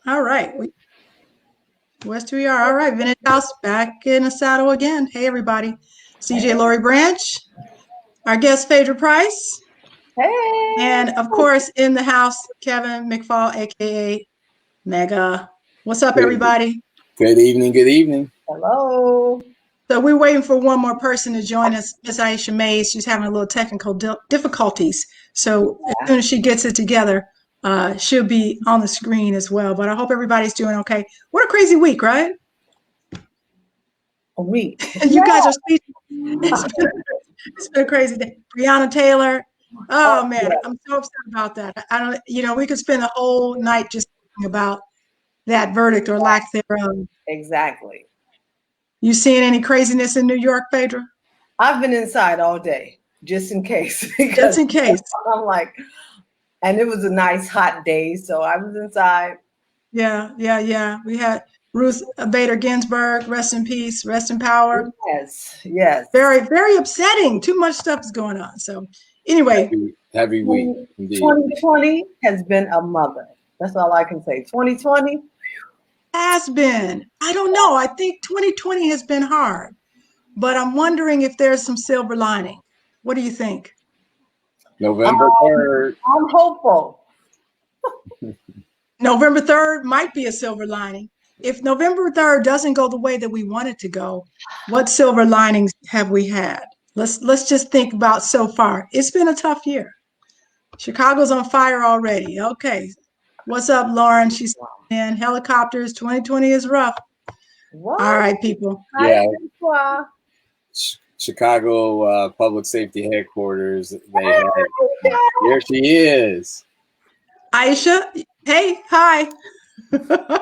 All right. West we are. All right. Vintage House back in the saddle again. Hey, everybody. CJ Laurie Branch, our guest, Phedra Price. Hey. And of course, in the house, Kevin McFall, aka Mega. What's up, everybody? Good evening. Good evening. Hello. So we're waiting for one more person to join us, Miss Aisha Mays. She's having a little technical difficulties. So as soon as she gets it together, she'll be on the screen as well. But I hope everybody's doing okay. What a crazy week, right? A week. You guys are speaking. It's been a crazy day. Breonna Taylor. Oh man, I'm so upset about that. I don't, we could spend the whole night just thinking about that verdict or lack thereof. Exactly. You seeing any craziness in New York, Phedra? I've been inside all day, just in case. Just in case. I'm like, and it was a nice hot day, so I was inside. Yeah. We had Ruth Bader Ginsburg, rest in peace, rest in power. Yes. Very, very upsetting. Too much stuff is going on. So anyway. Heavy week. Indeed. 2020 has been a mother. That's all I can say. 2020 has been. I don't know. I think 2020 has been hard, but I'm wondering if there's some silver lining. What do you think? November 3rd. I'm hopeful. November 3rd might be a silver lining. If November 3rd doesn't go the way that we want it to go, what silver linings have we had? Let's just think about so far. It's been a tough year. Chicago's on fire already. Okay. What's up, Lauren? She's in helicopters. 2020 is rough. What? All right, people. Yeah. Chicago Public Safety Headquarters. Here she is. Aisha. Hey, hi.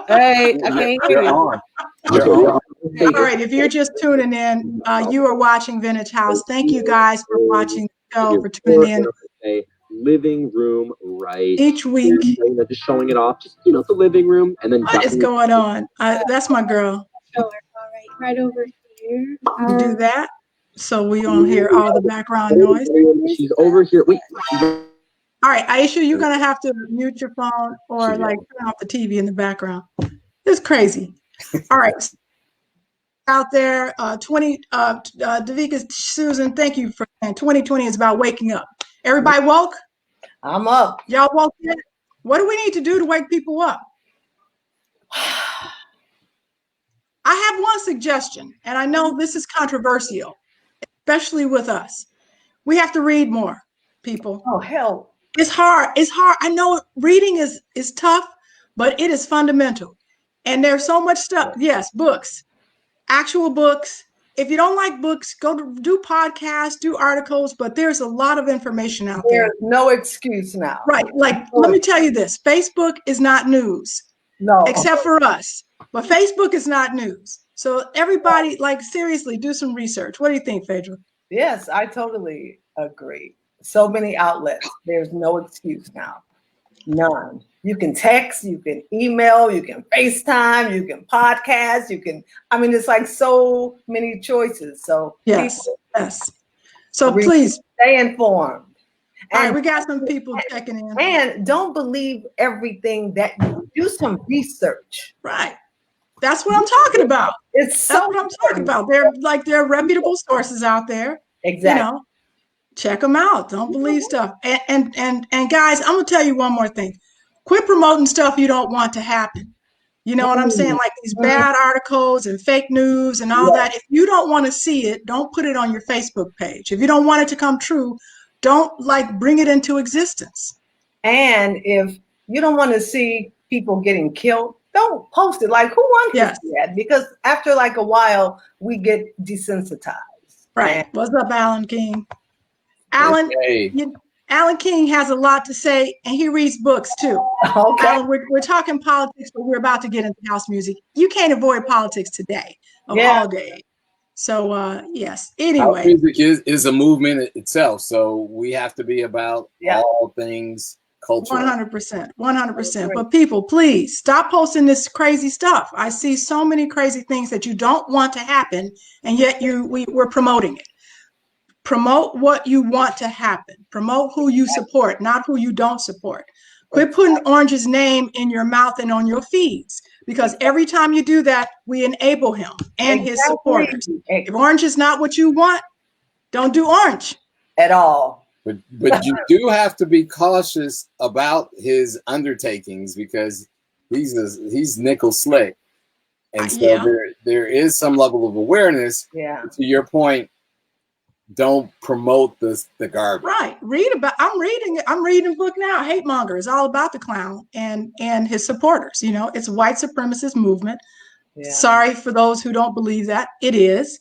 Hey, I can't hear you. All right, if you're just tuning in, you are watching Vintage House. Thank you guys for watching the show, for tuning in. A living room right each week. Just showing it off, just the living room, and then what is going on? That's my girl. All right over here. You do that, so we don't hear all the background noise. She's over here. Wait. All right, Aisha, you're gonna have to mute your phone or like turn off the TV in the background. It's crazy. All right. Out there, Davika Susan, thank you for saying 2020 is about waking up. Everybody woke? I'm up. Y'all woke yet? What do we need to do to wake people up? I have one suggestion, and I know this is controversial, especially with us. We have to read more, people. Oh, hell. It's hard. It's hard. I know reading is tough, but it is fundamental. And there's so much stuff. Yes, books, actual books. If you don't like books, go do podcasts, do articles, but there's a lot of information out there. There's no excuse now. Right. Like, let me tell you this. Facebook is not news. No. Except for us. But Facebook is not news. So everybody, like, seriously, do some research. What do you think, Phedra? Yes, I totally agree. So many outlets. There's no excuse now. None. You can text, you can email, you can FaceTime, you can podcast, it's like so many choices. So yes. So please stay informed. All right, we got some people checking in. And don't believe everything that you do. Some research. Right. That's what I'm talking about. That's what I'm talking about. There are reputable sources out there. Exactly. Check them out. Don't believe stuff. And guys, I'm gonna tell you one more thing. Quit promoting stuff you don't want to happen. You know what I'm saying? Like these bad articles and fake news and all that. If you don't want to see it, don't put it on your Facebook page. If you don't want it to come true, don't bring it into existence. And if you don't want to see people getting killed, don't post it. Like, who wants to see that? Because after a while, we get desensitized. Right. What's up, Alan King? Alan, Alan King has a lot to say, and he reads books too. Okay. Alan, we're talking politics, but we're about to get into house music. You can't avoid politics today, all day. So, yes. Anyway. House music is a movement itself, so we have to be about all things cultural. 100%. 100%. But people, please stop posting this crazy stuff. I see so many crazy things that you don't want to happen, and yet we're promoting it. promote what you want to happen. Promote who you support, not who you don't support. Quit putting Orange's name in your mouth and on your feeds, because every time you do that, we enable him and his supporters. If Orange is not what you want, don't do Orange at all. But you do have to be cautious about his undertakings, because he's nickel slick, and so there is some level of awareness. Yeah. To your point, don't promote the garbage. Right. I'm reading a book now, Hate Monger. It's all about the clown and his supporters. You know, it's a white supremacist movement. Yeah. Sorry for those who don't believe that. It is.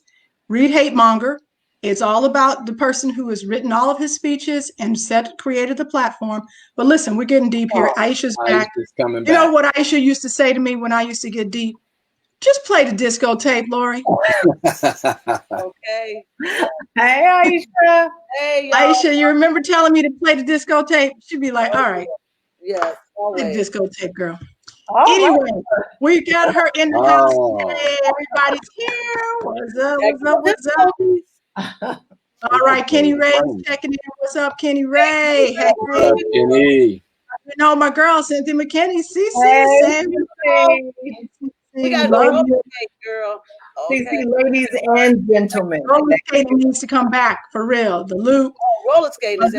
Read Hate Monger. It's all about the person who has written all of his speeches and created the platform. But listen, we're getting deep here. Aisha's back. Coming back. You know what Aisha used to say to me when I used to get deep? Just play the disco tape, Lori. Okay. Hey, Aisha. Hey, y'all. Aisha, you remember telling me to play the disco tape? She'd be like, all right. Yes. Play the disco tape, girl. Anyway, we got her in the house today. Everybody's here. What's up? All right, Kenny Ray's checking in. What's up, Kenny Ray? Hey, Kenny. You know my girl, Cynthia McKinney. We got roller skate, girl. Okay. Ladies and gentlemen. Roller skating needs to come back for real. The loop. Roller skating is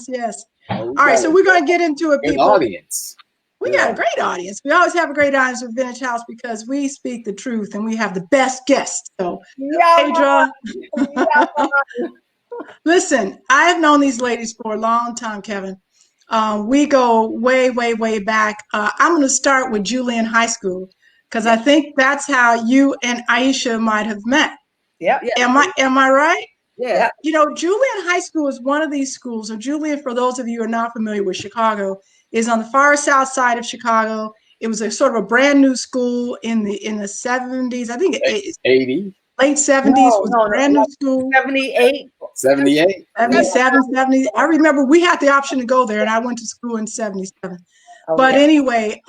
Yes. All right, so we're going to get into it, people. Audience. We got a great audience. We always have a great audience with Vintage House because we speak the truth and we have the best guests. So, Phedra. Listen, I have known these ladies for a long time, Kevin. We go way back. I'm going to start with Julian High School because I think that's how you and Aisha might have met. Yeah. Am I right? Yeah. You know, Julian High School is one of these schools. So Julian, for those of you who are not familiar with Chicago, is on the far south side of Chicago. It was a sort of a brand new school in the 70s. I think 80. Late 70s was a brand new school. 78. 78. 77, 70. I remember we had the option to go there, and I went to school in 77. But anyway,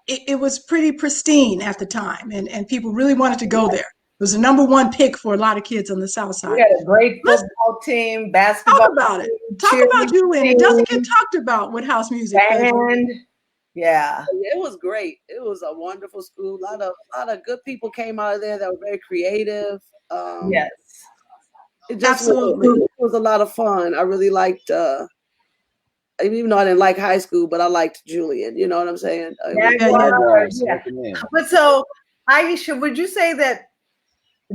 it was pretty pristine at the time, and people really wanted to go there. It was the #1 pick for a lot of kids on the south side. We had a great football team, basketball. Talk about it. Talk about Julian. It doesn't get talked about with house music. And yeah, it was great. It was a wonderful school. A lot of good people came out of there that were very creative. Yes, it just was a lot of fun. I really liked. Even though I didn't like high school, but I liked Julian. You know what I'm saying? Yeah. But so, Aisha, would you say that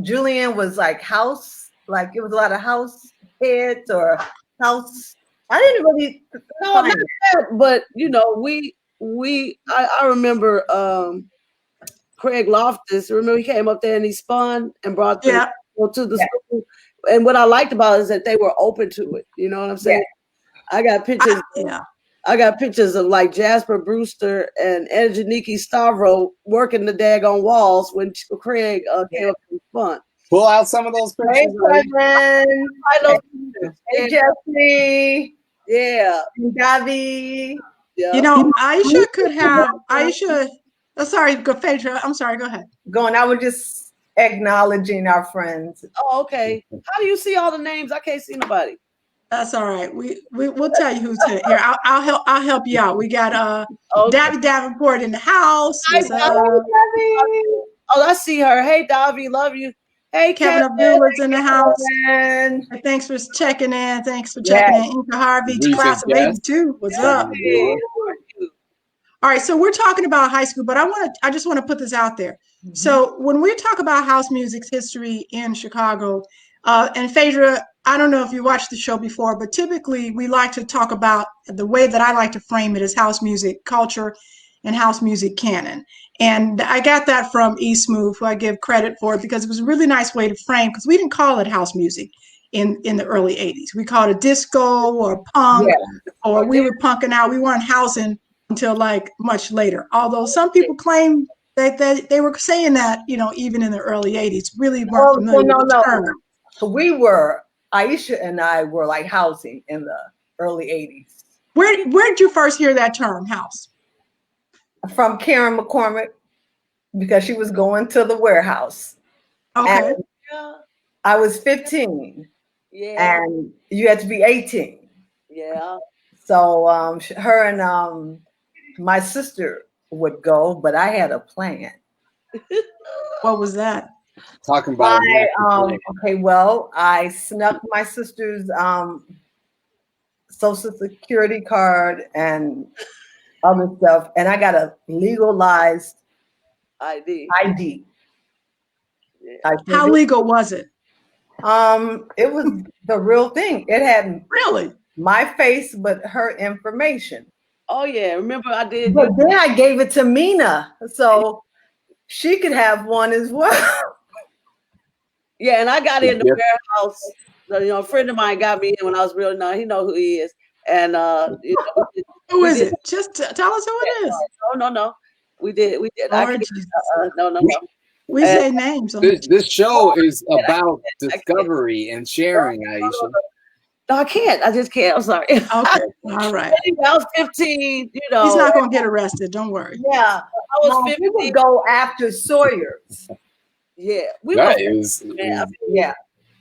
Julian was like house? Like it was a lot of house hits or house? I didn't really. No, not that. But you know, I remember Craig Loftus. Remember he came up there and he spun and brought them to the school. And what I liked about it is that they were open to it. You know what I'm saying? Yeah. I got pictures. I got pictures of like Jasper Brewster and Angeliki Stavro working the daggone walls when Craig came up and spun. Pull out some of those pictures. Hey, Jeffrey. Yeah. Gavi. Yeah. You know, Aisha could have Aisha. Oh, sorry, Phedra. I'm sorry. Go ahead. I was just acknowledging our friends. Oh, okay. How do you see all the names? I can't see nobody. That's all right. We'll tell you who's here. I'll help you out. We got Davy Davenport in the house. I see her. Hey, Davy, love you. Hey, Kevin Abdulah's in the house. Thanks for checking in. Thanks for checking in. Inka Harvey, class of 82. What's up? All right, so we're talking about high school, but I just want to put this out there. Mm-hmm. So when we talk about house music's history in Chicago, and Phedra, I don't know if you watched the show before, but typically we like to talk about the way that I like to frame it as house music culture and house music canon. And I got that from E. Smooth, who I give credit for, because it was a really nice way to frame, because we didn't call it house music in the early 80s. We called it disco or punk, or we were punking out. We weren't housing until like much later. Although some people claim that they were saying that, you know, even in the early 80s, really weren't familiar with the term. So Aisha and I were like housing in the early 80s. Where did you first hear that term, house? From Karen McCormick, because she was going to the warehouse. Okay. I was 15. Yeah. And you had to be 18. Yeah. So her and my sister would go, but I had a plan. What was that? Talking about Okay, well, I snuck my sister's social security card and other stuff, and I got a legalized ID. I How did. legal was it? It was the real thing. It had Really? my face, but her information. Oh yeah, remember I did. But then I gave it to Mina, so she could have one as well. Yeah, and I got in the warehouse. A friend of mine got me in when I was real young. He know who he is, and who is it? Just tell us who it is. No. We did. Lord Jesus. No. We say names. This show is about discovery and sharing, Aisha. No, I can't. I just can't. I'm sorry. Okay. All right. I was 15. He's not going to get arrested. Don't worry. Yeah. I was 15. We would go after Sawyer's. Yeah. It was an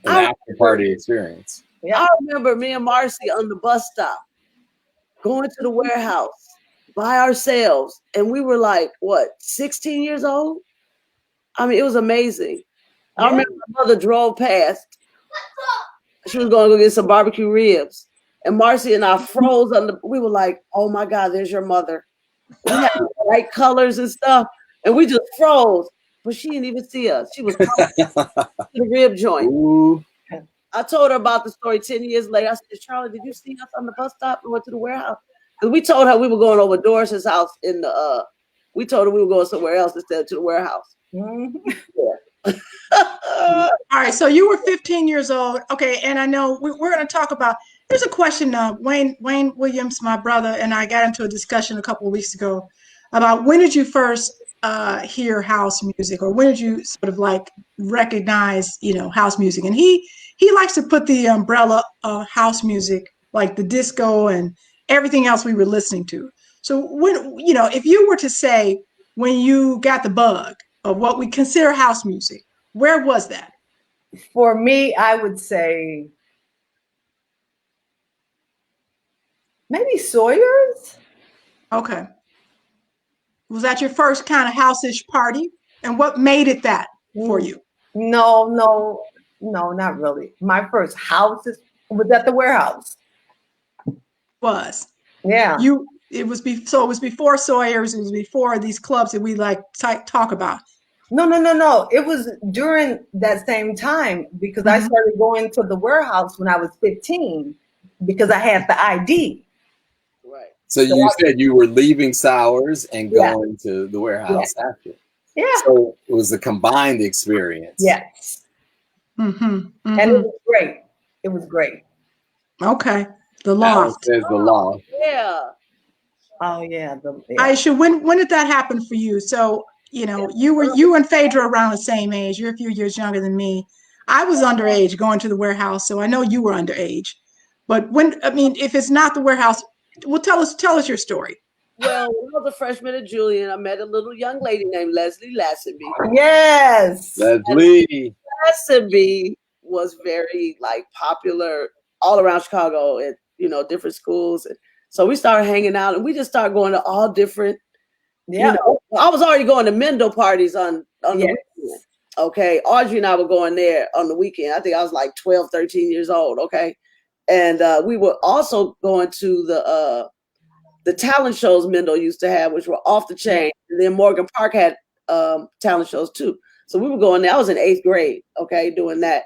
after party experience. Yeah. I remember me and Marcy on the bus stop going to the warehouse by ourselves. And we were like, 16 years old? I mean, it was amazing. I remember my mother drove past. She was going to go get some barbecue ribs. And Marcy and I froze we were like, oh my God, there's your mother. We had bright colors and stuff. And we just froze. But she didn't even see us. She was to the rib joint. Ooh. I told her about the story 10 years later. I said, Charlotte, did you see us on the bus stop? We went to the warehouse. Because we told her we were going over Doris's house we told her we were going somewhere else instead of to the warehouse. Mm-hmm. Yeah. All right, so you were 15 years old. Okay, and I know we're going to talk about, here's a question. Wayne Williams, my brother, and I got into a discussion a couple of weeks ago about when did you first hear house music, or when did you sort of like recognize, house music? And he likes to put the umbrella of house music, like the disco and everything else we were listening to. So when, if you were to say when you got the bug of what we consider house music, where was that? For me, I would say maybe Sawyer's. Okay. Was that your first kind of house-ish party? And what made it that for you? No, not really. My first house was at the warehouse. Yeah. It was before Sawyer's. It was before these clubs that we like talk about. No. It was during that same time because I started going to the warehouse when I was 15 because I had the ID. Right. So you said you were leaving Sowers and going to the warehouse after. Yeah. So it was a combined experience. Yes. And it was great. It was great. Okay. The loft. Says the loft. Yeah. Oh yeah. Aisha, when did that happen for you? So, you and Phedra around the same age. You're a few years younger than me. I was underage going to the warehouse, so I know you were underage. But if it's not the warehouse, well, tell us your story. Well, when I was a freshman at Julian, I met a little young lady named Leslie Lassenby. Yes. Leslie Lassenby was very popular all around Chicago at different schools. And so we started hanging out and we just started going to all different. I was already going to Mendel parties on the weekend. Okay. Audrey and I were going there on the weekend. I think I was like 12, 13 years old. Okay. And we were also going to the talent shows Mendel used to have, which were off the chain. And then Morgan Park had talent shows too. So we were going there. I was in 8th grade, okay, doing that.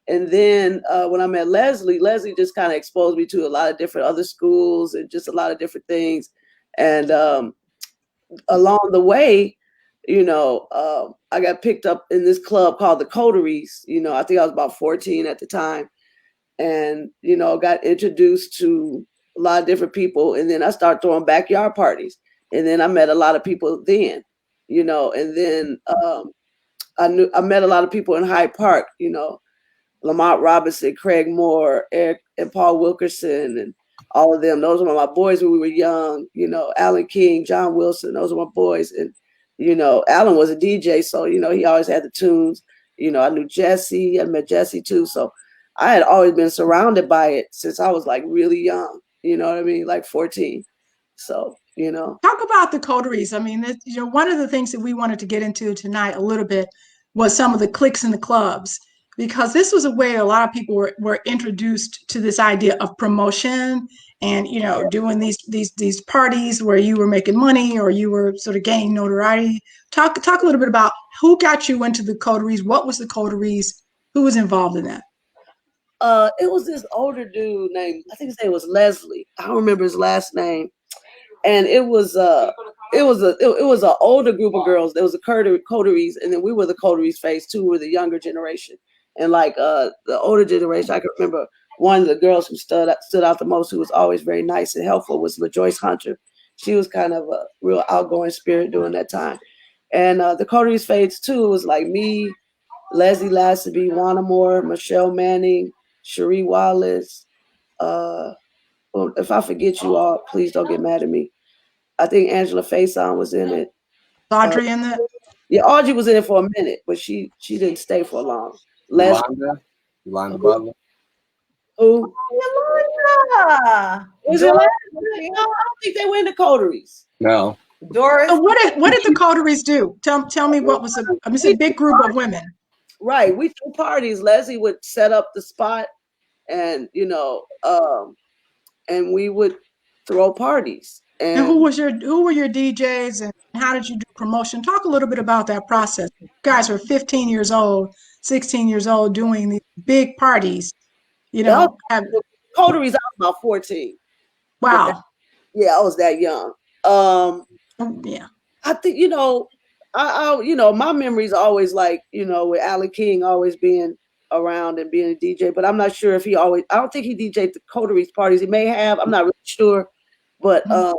And then when I met Leslie just kind of exposed me to a lot of different other schools and just a lot of different things. And along the way, I got picked up in this club called the Coteries. I think I was about 14 at the time. And, got introduced to a lot of different people. And then I started throwing backyard parties. And then I met a lot of people then, and then I met a lot of people in Hyde Park, Lamont Robinson, Craig Moore, Eric and Paul Wilkerson, and all of them. Those were my boys when we were young, Alan King, John Wilson, those were my boys. And, Alan was a DJ. So, he always had the tunes. You know, I knew Jesse. I met Jesse too. So I had always been surrounded by it since I was like really young. You know what I mean? Like 14. So, you know. Talk about the coteries. I mean, one of the things that we wanted to get into tonight a little bit was some of the cliques and the clubs, because this was a way a lot of people were introduced to this idea of promotion and, doing these parties where you were making money or you were sort of gaining notoriety. Talk a little bit about who got you into the coteries. What was the coteries? Who was involved in that? It was this older dude named, I think his name was Leslie. I don't remember his last name. And it was an older group of girls. There was a coteries, and then we were the coteries phase two. We were the younger generation, and like the older generation, I can remember one of the girls who stood out the most, who was always very nice and helpful, was LaJoyce Hunter. She was kind of a real outgoing spirit during that time. And the coteries phase two was like me, Leslie Lassaby, Wanna Moore, Michelle Manning, Cherie Wallace. Well, if I forget you all, please don't get mad at me. I think Angela Faison was in it. Audrey in that? Yeah, Audrey was in it for a minute, but she didn't stay for long. Yolanda Butler. Who? Yolanda. Was it? No, I don't think they were in the coteries. No. Doris. So what did the coteries do? Tell me what was it's a big group of women. Right. We threw parties. Leslie would set up the spot, and and we would throw parties. And who were your DJs and how did you do promotion? Talk a little bit about that process. You guys were 15 years old, 16 years old doing these big parties, Coteries, I was about 14. Wow. Yeah, I was that young. Yeah. I think, I my memories always like, with Allen King always being around and being a DJ, but I'm not sure if I don't think he DJ'd the coteries parties. He may have, I'm not really sure. But the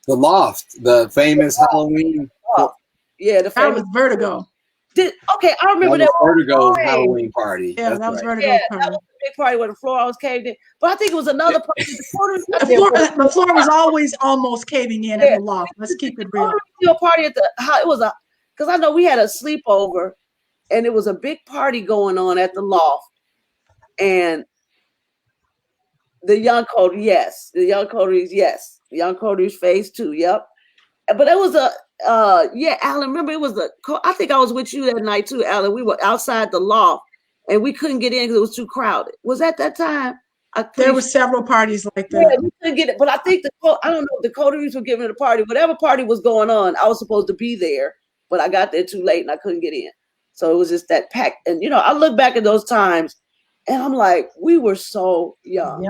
Loft, the famous Halloween. Yeah, that was Vertigo. I remember that Vertigo's Halloween party. Yeah, that was Vertigo's party. That was a big party where the floor always caved in. But I think it was another party. The floor was always almost caving in at the Loft. Let's keep it real. A party because I know we had a sleepover, and it was a big party going on at the Loft, and the young coteries, yes. The young coteries phase two, yep. But it was Alan, remember it was I think I was with you that night too, Alan. We were outside the Loft, and we couldn't get in because it was too crowded. Was that time? There were several parties like that. Yeah, we couldn't get it. But I think I don't know if the coteries were giving a party. Whatever party was going on, I was supposed to be there, but I got there too late and I couldn't get in. So it was just that pack. And I look back at those times, and I'm like, we were so young. We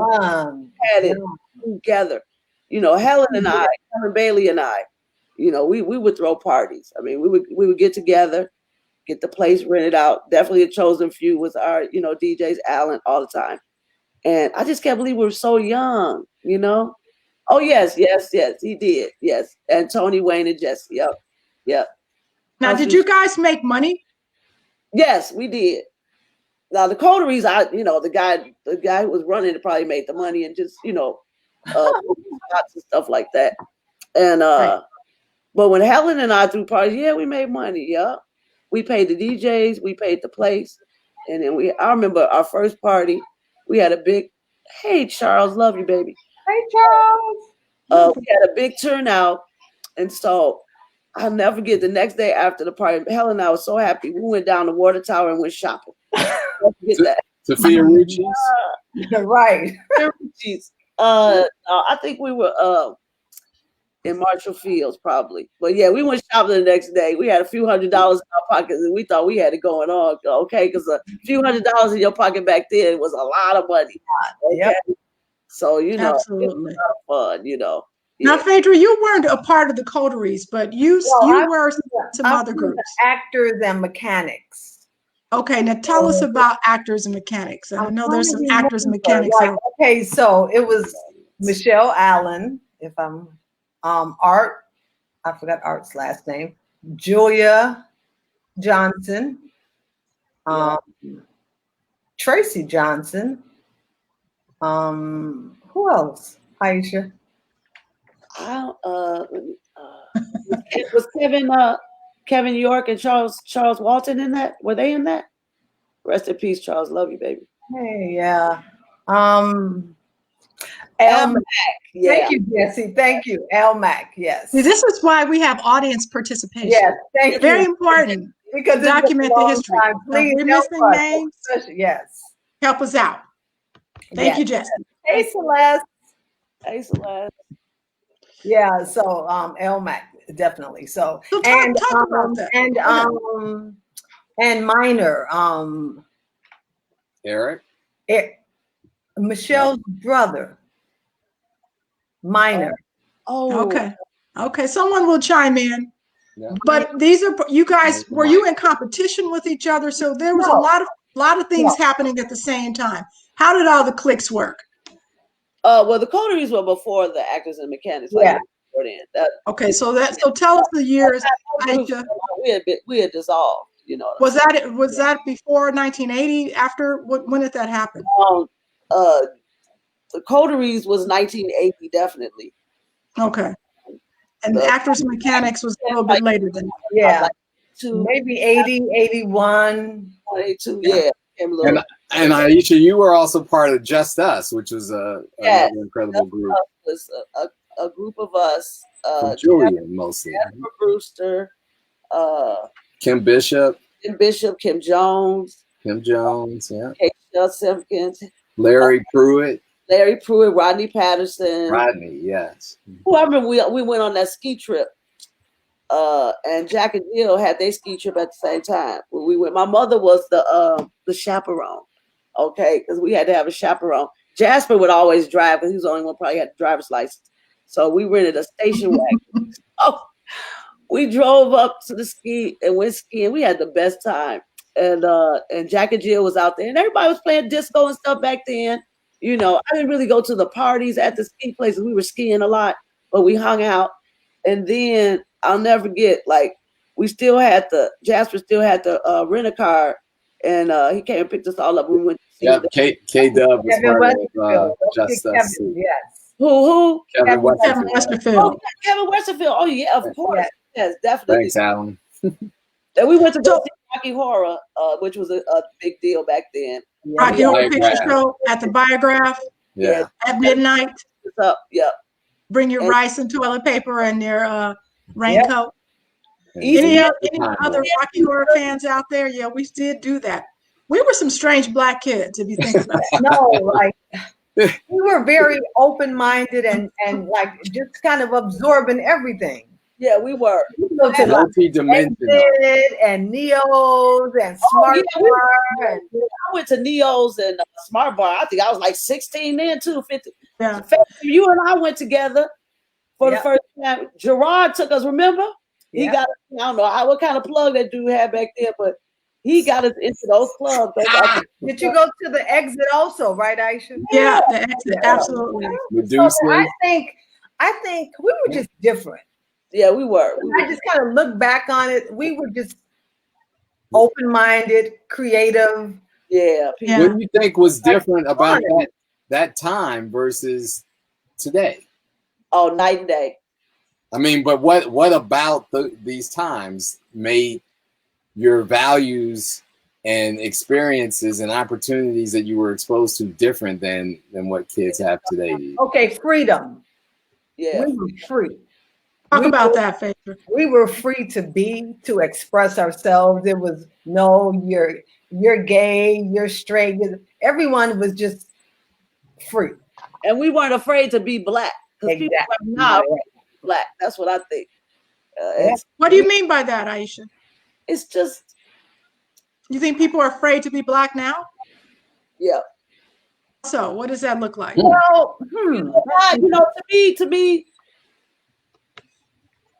had it together. Helen and I, Helen Bailey and I, we would throw parties. I mean, we would get together, get the place rented out. Definitely a chosen few was our, DJs, Alan, all the time. And I just can't believe we were so young, Oh, yes, he did. Yes. And Tony, Wayne, and Jesse. Yep. Now, did you guys make money? Yes, we did. Now the coteries, the guy who was running it probably made the money and just, lots of stuff like that. And right. But when Helen and I threw parties, we made money. Yeah, we paid the DJs, we paid the place, and then I remember our first party. We had a big, hey Charles, love you, baby. Hey Charles. We had a big turnout, and so I'll never forget the next day after the party. Helen and I was so happy. We went down the water tower and went shopping. Get that. Sophia Rucci's. Right. Rucci's. I think we were in Marshall Fields probably. But yeah, we went shopping the next day. We had a few $100s in our pockets and we thought we had it going on. Okay, because a few $100s in your pocket back then was a lot of money. Okay? Yep. So, absolutely. it was a lot of fun, Yeah. Now, Phedra, you weren't a part of the coteries, but you were some other groups. Actors and mechanics. Okay, now tell us about actors and mechanics. I know there's some actors and mechanics. Okay, so it was Michelle Allen, if I'm Art, I forgot Art's last name, Julia Johnson, Tracy Johnson, who else? Aisha. Was Kevin York and Charles Walton in that? Were they in that? Rest in peace, Charles. Love you, baby. Hey, yeah. L Mac. Yeah. Thank you, Jesse. Thank you, L Mac. Yes. See, this is why we have audience participation. Yes. Thank Very you. important. Because it's Document been a the long history. time. So if Please we're help missing us. names, Yes. help us out. Thank Yes. you, Jesse. Hey, Celeste. Hey, Celeste. Yeah. So, L Mac, definitely. So, So talk about that. And Minor, Eric. Michelle's brother, Minor. Oh, Okay. Someone will chime in. Yeah. But these are you guys. Were you in competition with each other? So there was a lot of things happening at the same time. How did all the cliques work? Well, the coteries were before the actors and mechanics. Yeah. Before then. Okay, so tell us the years. Aisha, we had dissolved. You know. Was that before 1980? After when did that happen? The coteries was 1980, definitely. Okay. And the actors and mechanics was a little bit later than that. Yeah. Maybe 80, 81. 82, yeah. And Aisha, you were also part of Just Us, which was another incredible group. It was a group of us. Julian, mostly. Jennifer Brewster. Kim Bishop. Kim Jones. Yeah. Keisha Simpkins. Larry Pruitt, Rodney Patterson. Rodney, yes. Who I remember we went on that ski trip. And Jack and Jill had their ski trip at the same time. When we went, my mother was the chaperone. Okay, because we had to have a chaperone. Jasper would always drive because he was the only one probably had a driver's license. So we rented a station wagon. We drove up to the ski and went skiing. We had the best time. And Jack and Jill was out there, and everybody was playing disco and stuff back then. You know, I didn't really go to the parties at the ski places. We were skiing a lot, but we hung out. And then I'll never forget, like, Jasper still had the rent a car, and he came and picked us all up. We went to see K-Dub was part of Just Us. Yes. Who? Kevin Westerfield. Kevin Westerfield. Oh, yeah, of course. Yes, definitely. Thanks, Alan. And we went to go see Rocky Horror, which was a big deal back then. Rocky Horror Picture Show at the Biograph. Yeah. At midnight. What's up? Yep. Bring your rice and toilet paper and your raincoat. Yep. Any other Rocky Horror fans out there? Yeah, we did do that. We were some strange black kids, if you think about it. No, like we were very open-minded and like just kind of absorbing everything. Yeah, we were. Multi-dimensional. And Neos and Smart Bar. I went to Neos and Smart Bar. I think I was like 16 then too, 50. Yeah. You and I went together for the first time. Gerard took us, remember? He got us, I don't know what kind of plug that dude had back there, but he got us into those clubs. Did you go to the exit also, right, Aisha? Yeah, the exit, absolutely. So I think we were just different. Yeah, we were. I just kind of look back on it. We were just open-minded, creative. Yeah. What do you think was different about that time versus today? Oh, night and day. I mean, but what about these times made your values and experiences and opportunities that you were exposed to different than what kids have today? Okay, freedom. Yeah. We were free. Talk about that, Phedra. We were free to express ourselves. It was no, you're gay, you're straight. Everyone was just free. And we weren't afraid to be black. Exactly. People are not black. That's what I think. What do you mean by that, Aisha? It's just. You think people are afraid to be black now? Yeah. So what does that look like? Well, to me,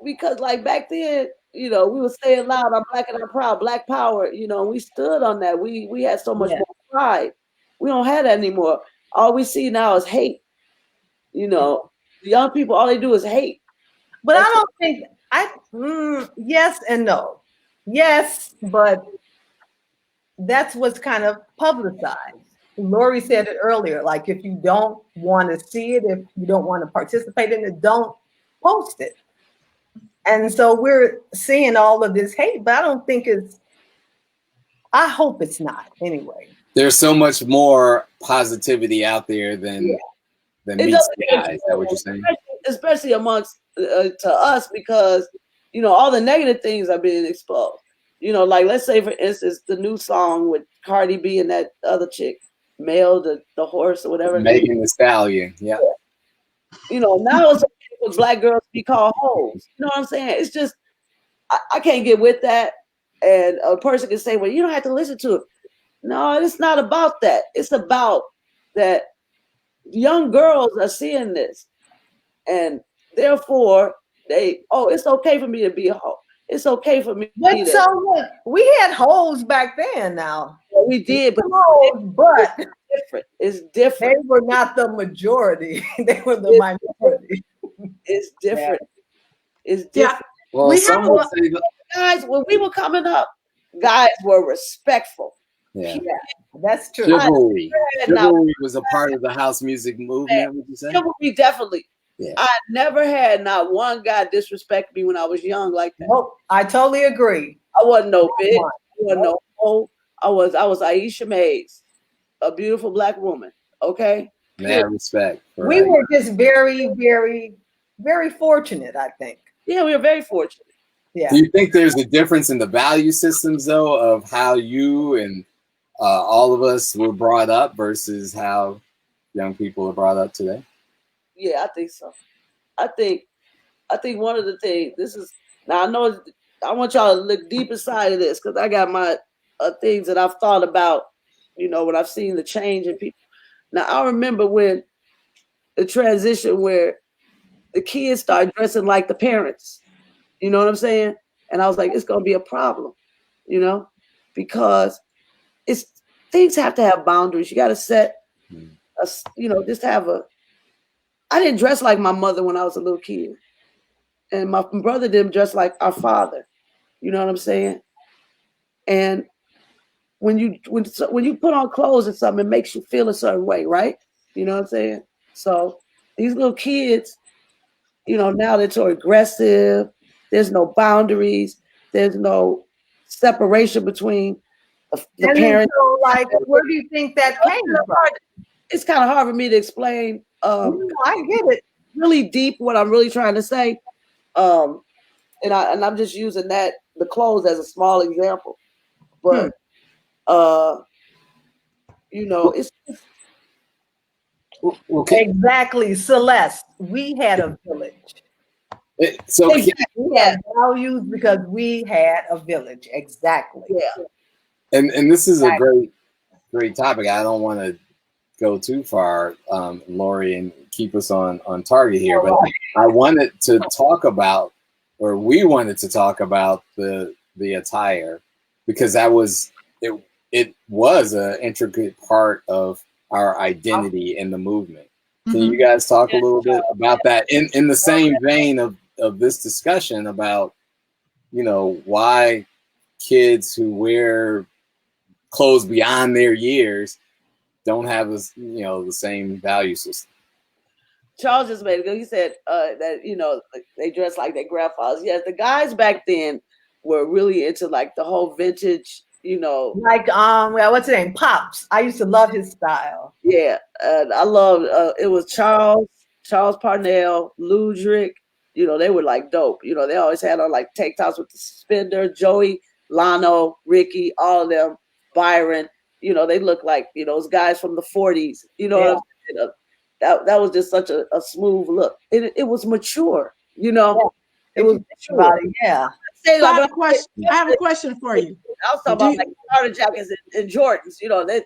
because like back then, we were saying loud, I'm black and I'm proud, black power, we stood on that. We had so much more pride. We don't have that anymore. All we see now is hate. The young people, all they do is hate. But I don't think yes and no. Yes, but that's what's kind of publicized. Lori said it earlier, like if you don't want to see it, if you don't want to participate in it, don't post it. And so we're seeing all of this hate, but I don't think it's I hope it's not. Anyway, there's so much more positivity out there than meets the eye. Is that what you're saying? Especially amongst to us, because all the negative things are being exposed. Like let's say for instance the new song with Cardi B and that other chick, Mel the horse or whatever. Megan Thee Stallion. Yeah. Now it's okay for black girls to be called hoes. You know what I'm saying? It's just I can't get with that. And a person can say, well, you don't have to listen to it. No, it's not about that. It's about that young girls are seeing this. And therefore, it's okay for me to be a hoe. It's okay for me to be so look, we had hoes back then now. Well, we did, but it's different. It's different. They were not the majority. They were the minority. It's different. It's different. Yeah. Well, guys, when we were coming up, guys were respectful. Yeah, that's true. Chivalry was a part of the house music movement, would you say? Chivalry, definitely. Yeah. I never had not one guy disrespect me when I was young like that. Nope, I totally agree. I wasn't no bitch. I wasn't no hoe. I was Aisha Mays, a beautiful black woman. Okay. Mad respect. We were just very, very, very fortunate, I think. Yeah, we were very fortunate. Yeah. Do you think there's a difference in the value systems though of how you and all of us were brought up versus how young people are brought up today? Yeah, I think so. I think one of the things, now I know I want y'all to look deep inside of this because I got my things that I've thought about, when I've seen the change in people. Now I remember when the transition where the kids start dressing like the parents, you know what I'm saying? And I was like, it's gonna be a problem, because things have to have boundaries. You got to set, just have I didn't dress like my mother when I was a little kid. And my brother didn't dress like our father. You know what I'm saying? And when you put on clothes or something, it makes you feel a certain way, right? You know what I'm saying? So these little kids, now they're so aggressive. There's no boundaries. There's no separation between the parents. So, like, where do you think that came from? It's kind of hard for me to explain. I get it. Really deep what I'm really trying to say. And I'm just using the clothes as a small example. But it's exactly, Celeste. We had a village. We had values because we had a village. Exactly. Yeah. And this is a great topic. I don't want to go too far, Lori, and keep us on target here, but I wanted to talk about, or we wanted to talk about the attire, because that was it was an intricate part of our identity in the movement. Can you guys talk a little bit about that in the same vein of this discussion about why kids who wear clothes beyond their years don't have this, the same value system? Charles just made it good. He said that they dress like their grandfathers. Yes, the guys back then were really into like the whole vintage, like what's his name, Pops. I used to love his style. Yeah, and I loved it was Charles Parnell, Ludrick. They were like dope. They always had on like tank tops with the suspender. Joey, Lano, Ricky, all of them, Byron. They look like those guys from the 40s. What I'm saying? That was just such a smooth look. It was mature. It was mature. Yeah. I have a question for you. I was talking about like starter jackets and Jordans.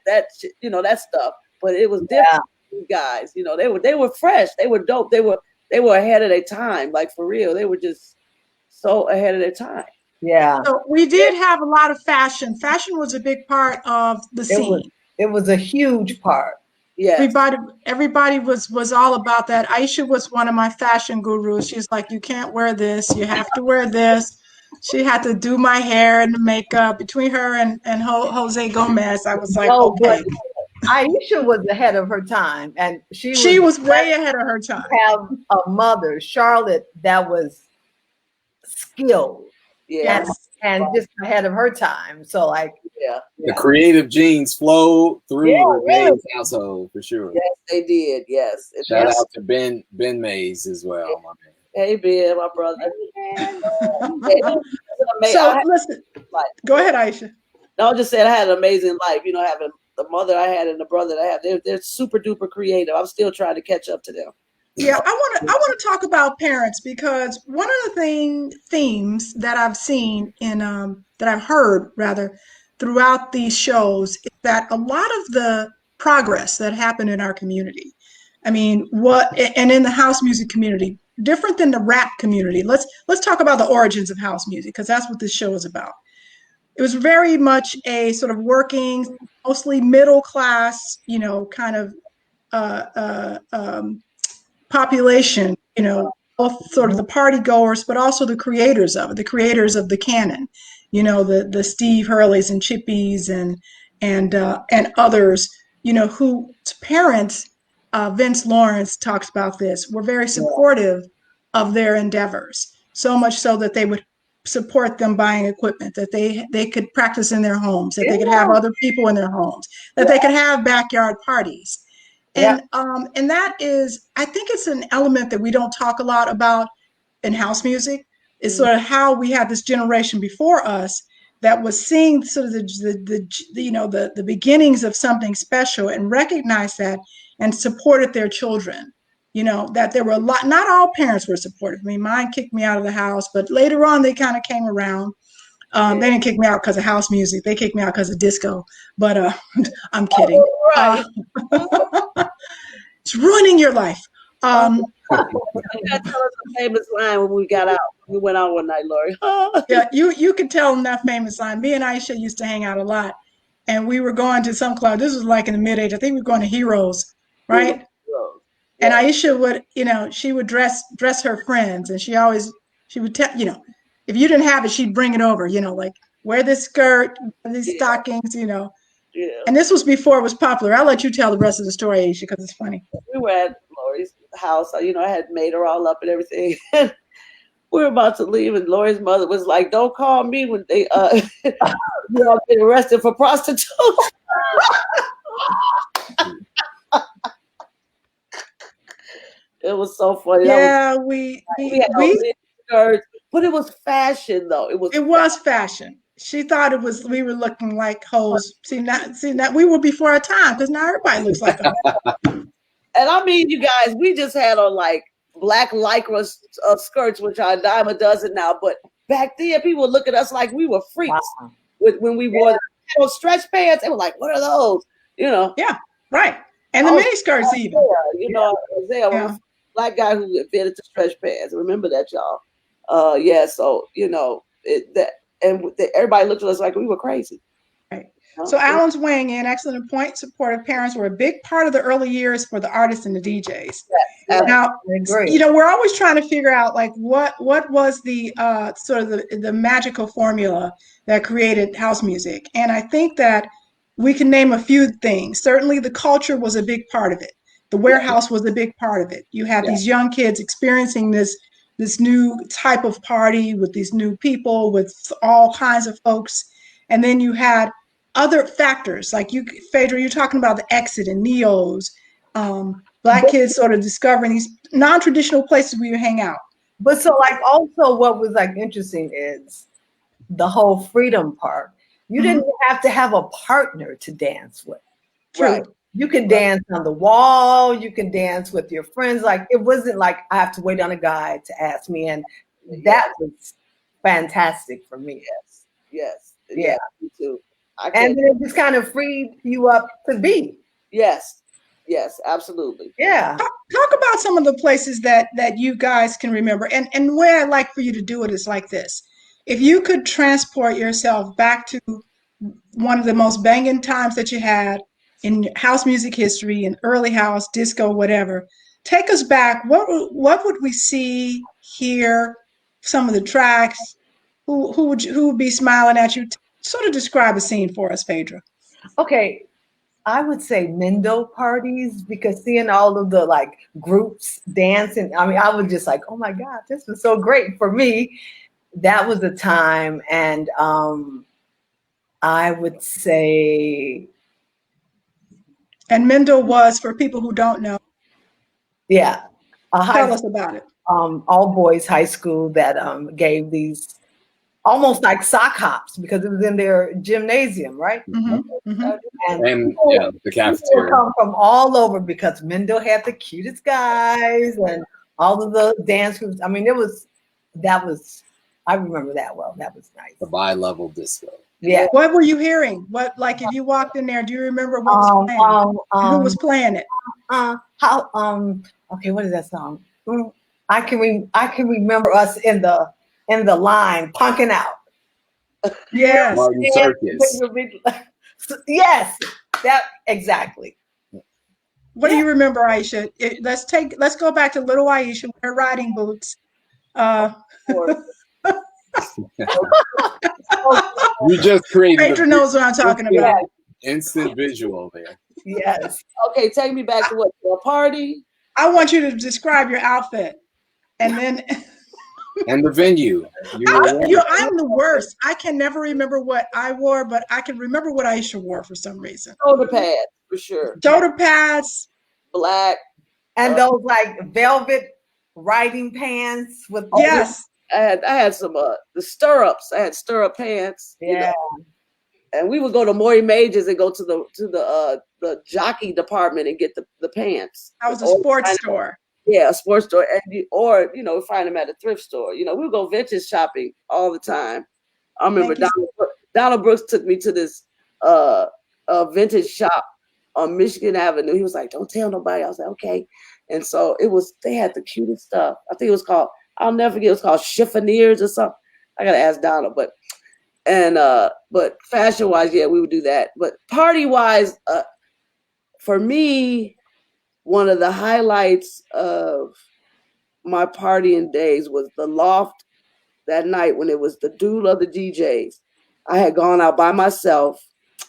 That stuff. But it was different. Yeah. Guys, they were fresh. They were dope. They were ahead of their time. Like for real, they were just so ahead of their time. Yeah. So we did have a lot of fashion. Fashion was a big part of the scene. It was a huge part. Yeah. Everybody was all about that. Aisha was one of my fashion gurus. She's like, you can't wear this. You have to wear this. She had to do my hair and the makeup. Between her and Jose Gomez, I was like, okay. Aisha was ahead of her time, and she was way ahead of her time. Have a mother, Charlotte, that was skilled. Yes. and just ahead of her time. So like, Yeah. The creative genes flow through the really. Mays household for sure. Yes, they did. Yes. Shout out to Ben Mays as well, my man. Hey, Ben, my brother. So listen, go ahead, Aisha. No, I just said I had an amazing life. You know, having the mother I had and the brother that I have, they're super duper creative. I'm still trying to catch up to them. Yeah, I want to talk about parents because one of the themes that I've seen in that I've heard rather throughout these shows is that a lot of the progress that happened in our community, I mean, and in the house music community, different than the rap community. Let's talk about the origins of house music because that's what this show is about. It was very much a sort of working, mostly middle class, kind of uh, uh, um, population, both sort of the party goers, but also the creators of it, the creators of the canon, the Steve Hurleys and Chippies and others, whose parents, Vince Lawrence talks about this, were very supportive of their endeavors, so much so that they would support them buying equipment, that they could practice in their homes, that they could have other people in their homes, that they could have backyard parties. And that is, I think it's an element that we don't talk a lot about in house music. Is sort of how we had this generation before us that was seeing sort of the beginnings of something special and recognized that and supported their children. That there were a lot. Not all parents were supportive. I mean, mine kicked me out of the house, but later on they kind of came around. They didn't kick me out because of house music. They kicked me out because of disco. But I'm kidding. Right. It's ruining your life. You got to tell us a famous line when we got out. We went out one night, Lori. Yeah, you could tell them that famous line. Me and Aisha used to hang out a lot, and we were going to some club. This was like in the mid-age. I think we were going to Heroes, right? And Aisha would, she would dress her friends, and she would tell, if you didn't have it, she'd bring it over, like wear this skirt, wear these stockings, Yeah. And this was before it was popular. I'll let you tell the rest of the story, Aisha, because it's funny. We were at Lori's house. I had made her all up and everything. We were about to leave, and Lori's mother was like, "Don't call me when they you all get arrested for prostitution." It was so funny. Yeah, we had skirts, but it was fashion though. It was fashion. She thought we were looking like hoes. See that we were before our time because now everybody looks like a hoe. And I mean, you guys, we just had on like black lycra skirts, which are a dime a dozen now. But back then, people would look at us like we were freaks. Wow. When we wore those stretch pants. They were like, "What are those?" Yeah, right. And the mini skirts even. Isaiah was a black guy who invented the stretch pants. Remember that, y'all? So everybody looked at us like we were crazy. Right. So Alan's weighing in. Excellent point. Supportive parents were a big part of the early years for the artists and the DJs. Now, we're always trying to figure out like what was the sort of the magical formula that created house music. And I think that we can name a few things. Certainly the culture was a big part of it. The warehouse was a big part of it. You had these young kids experiencing this new type of party with these new people, with all kinds of folks. And then you had other factors like Phedra, you're talking about the exit and neos, black kids sort of discovering these non-traditional places where you hang out. But so like also what was like interesting is the whole freedom part. You didn't have to have a partner to dance with. True. Right? You can dance on the wall. You can dance with your friends. Like it wasn't like I have to wait on a guy to ask me. And that was fantastic for me. Yes. Yeah. Me too. And then it just kind of freed you up to be. Yes, absolutely. Yeah. Talk about some of the places that you guys can remember. And the way I'd like for you to do it is like this. If you could transport yourself back to one of the most banging times that you had in house music history, in early house, disco, whatever, take us back. What would we see, hear, some of the tracks? Who would be smiling at you? Sort of describe a scene for us, Phedra. Okay. I would say Mendo parties because seeing all of the like groups dancing, I mean, I was just like, oh my God, this was so great for me. that was the time, and I would say, And Mendel was, for people who don't know, yeah, a tell us about it. all boys high school that gave these almost like sock hops because it was in their gymnasium, right? Mm-hmm. Mm-hmm. And people, yeah, the people cafeteria. come from all over because Mendel had the cutest guys and all of the dance groups. I mean, I remember that well. That was nice. The bi-level disco. Yeah. What were you hearing? What, like, if you walked in there, do you remember what was playing? Who was playing it? Okay, what is that song? I can remember us in the line punking out. Yes. Martin Circus. Yes, that exactly. What do you remember, Aisha? Let's go back to little Aisha with her riding boots. You just created Phedra knows what I'm talking about. instant visual there. Yes. Okay, take me back to what, to a party? I want you to describe your outfit, and then And the venue. I'm the worst. I can never remember what I wore, but I can remember what Aisha wore for some reason. Shoulder pads, for sure. Shoulder pads. Black. And those like velvet riding pants with Yes. I had some the stirrups. I had stirrup pants. Yeah. You know? And we would go to Maury Majors and go to the jockey department and get the pants. That was a sports store. Yeah, a sports store, or find them at a thrift store. We would go vintage shopping all the time. I remember Donald Brooks took me to this vintage shop on Michigan Avenue. He was like, "Don't tell nobody." I was like, "Okay." And so they had the cutest stuff. I think it was called, I'll never forget, it was called chiffoniers or something. I gotta ask Donald, but fashion wise, yeah, we would do that. But party wise, for me, one of the highlights of my partying days was the loft that night when it was the duel of the DJs. I had gone out by myself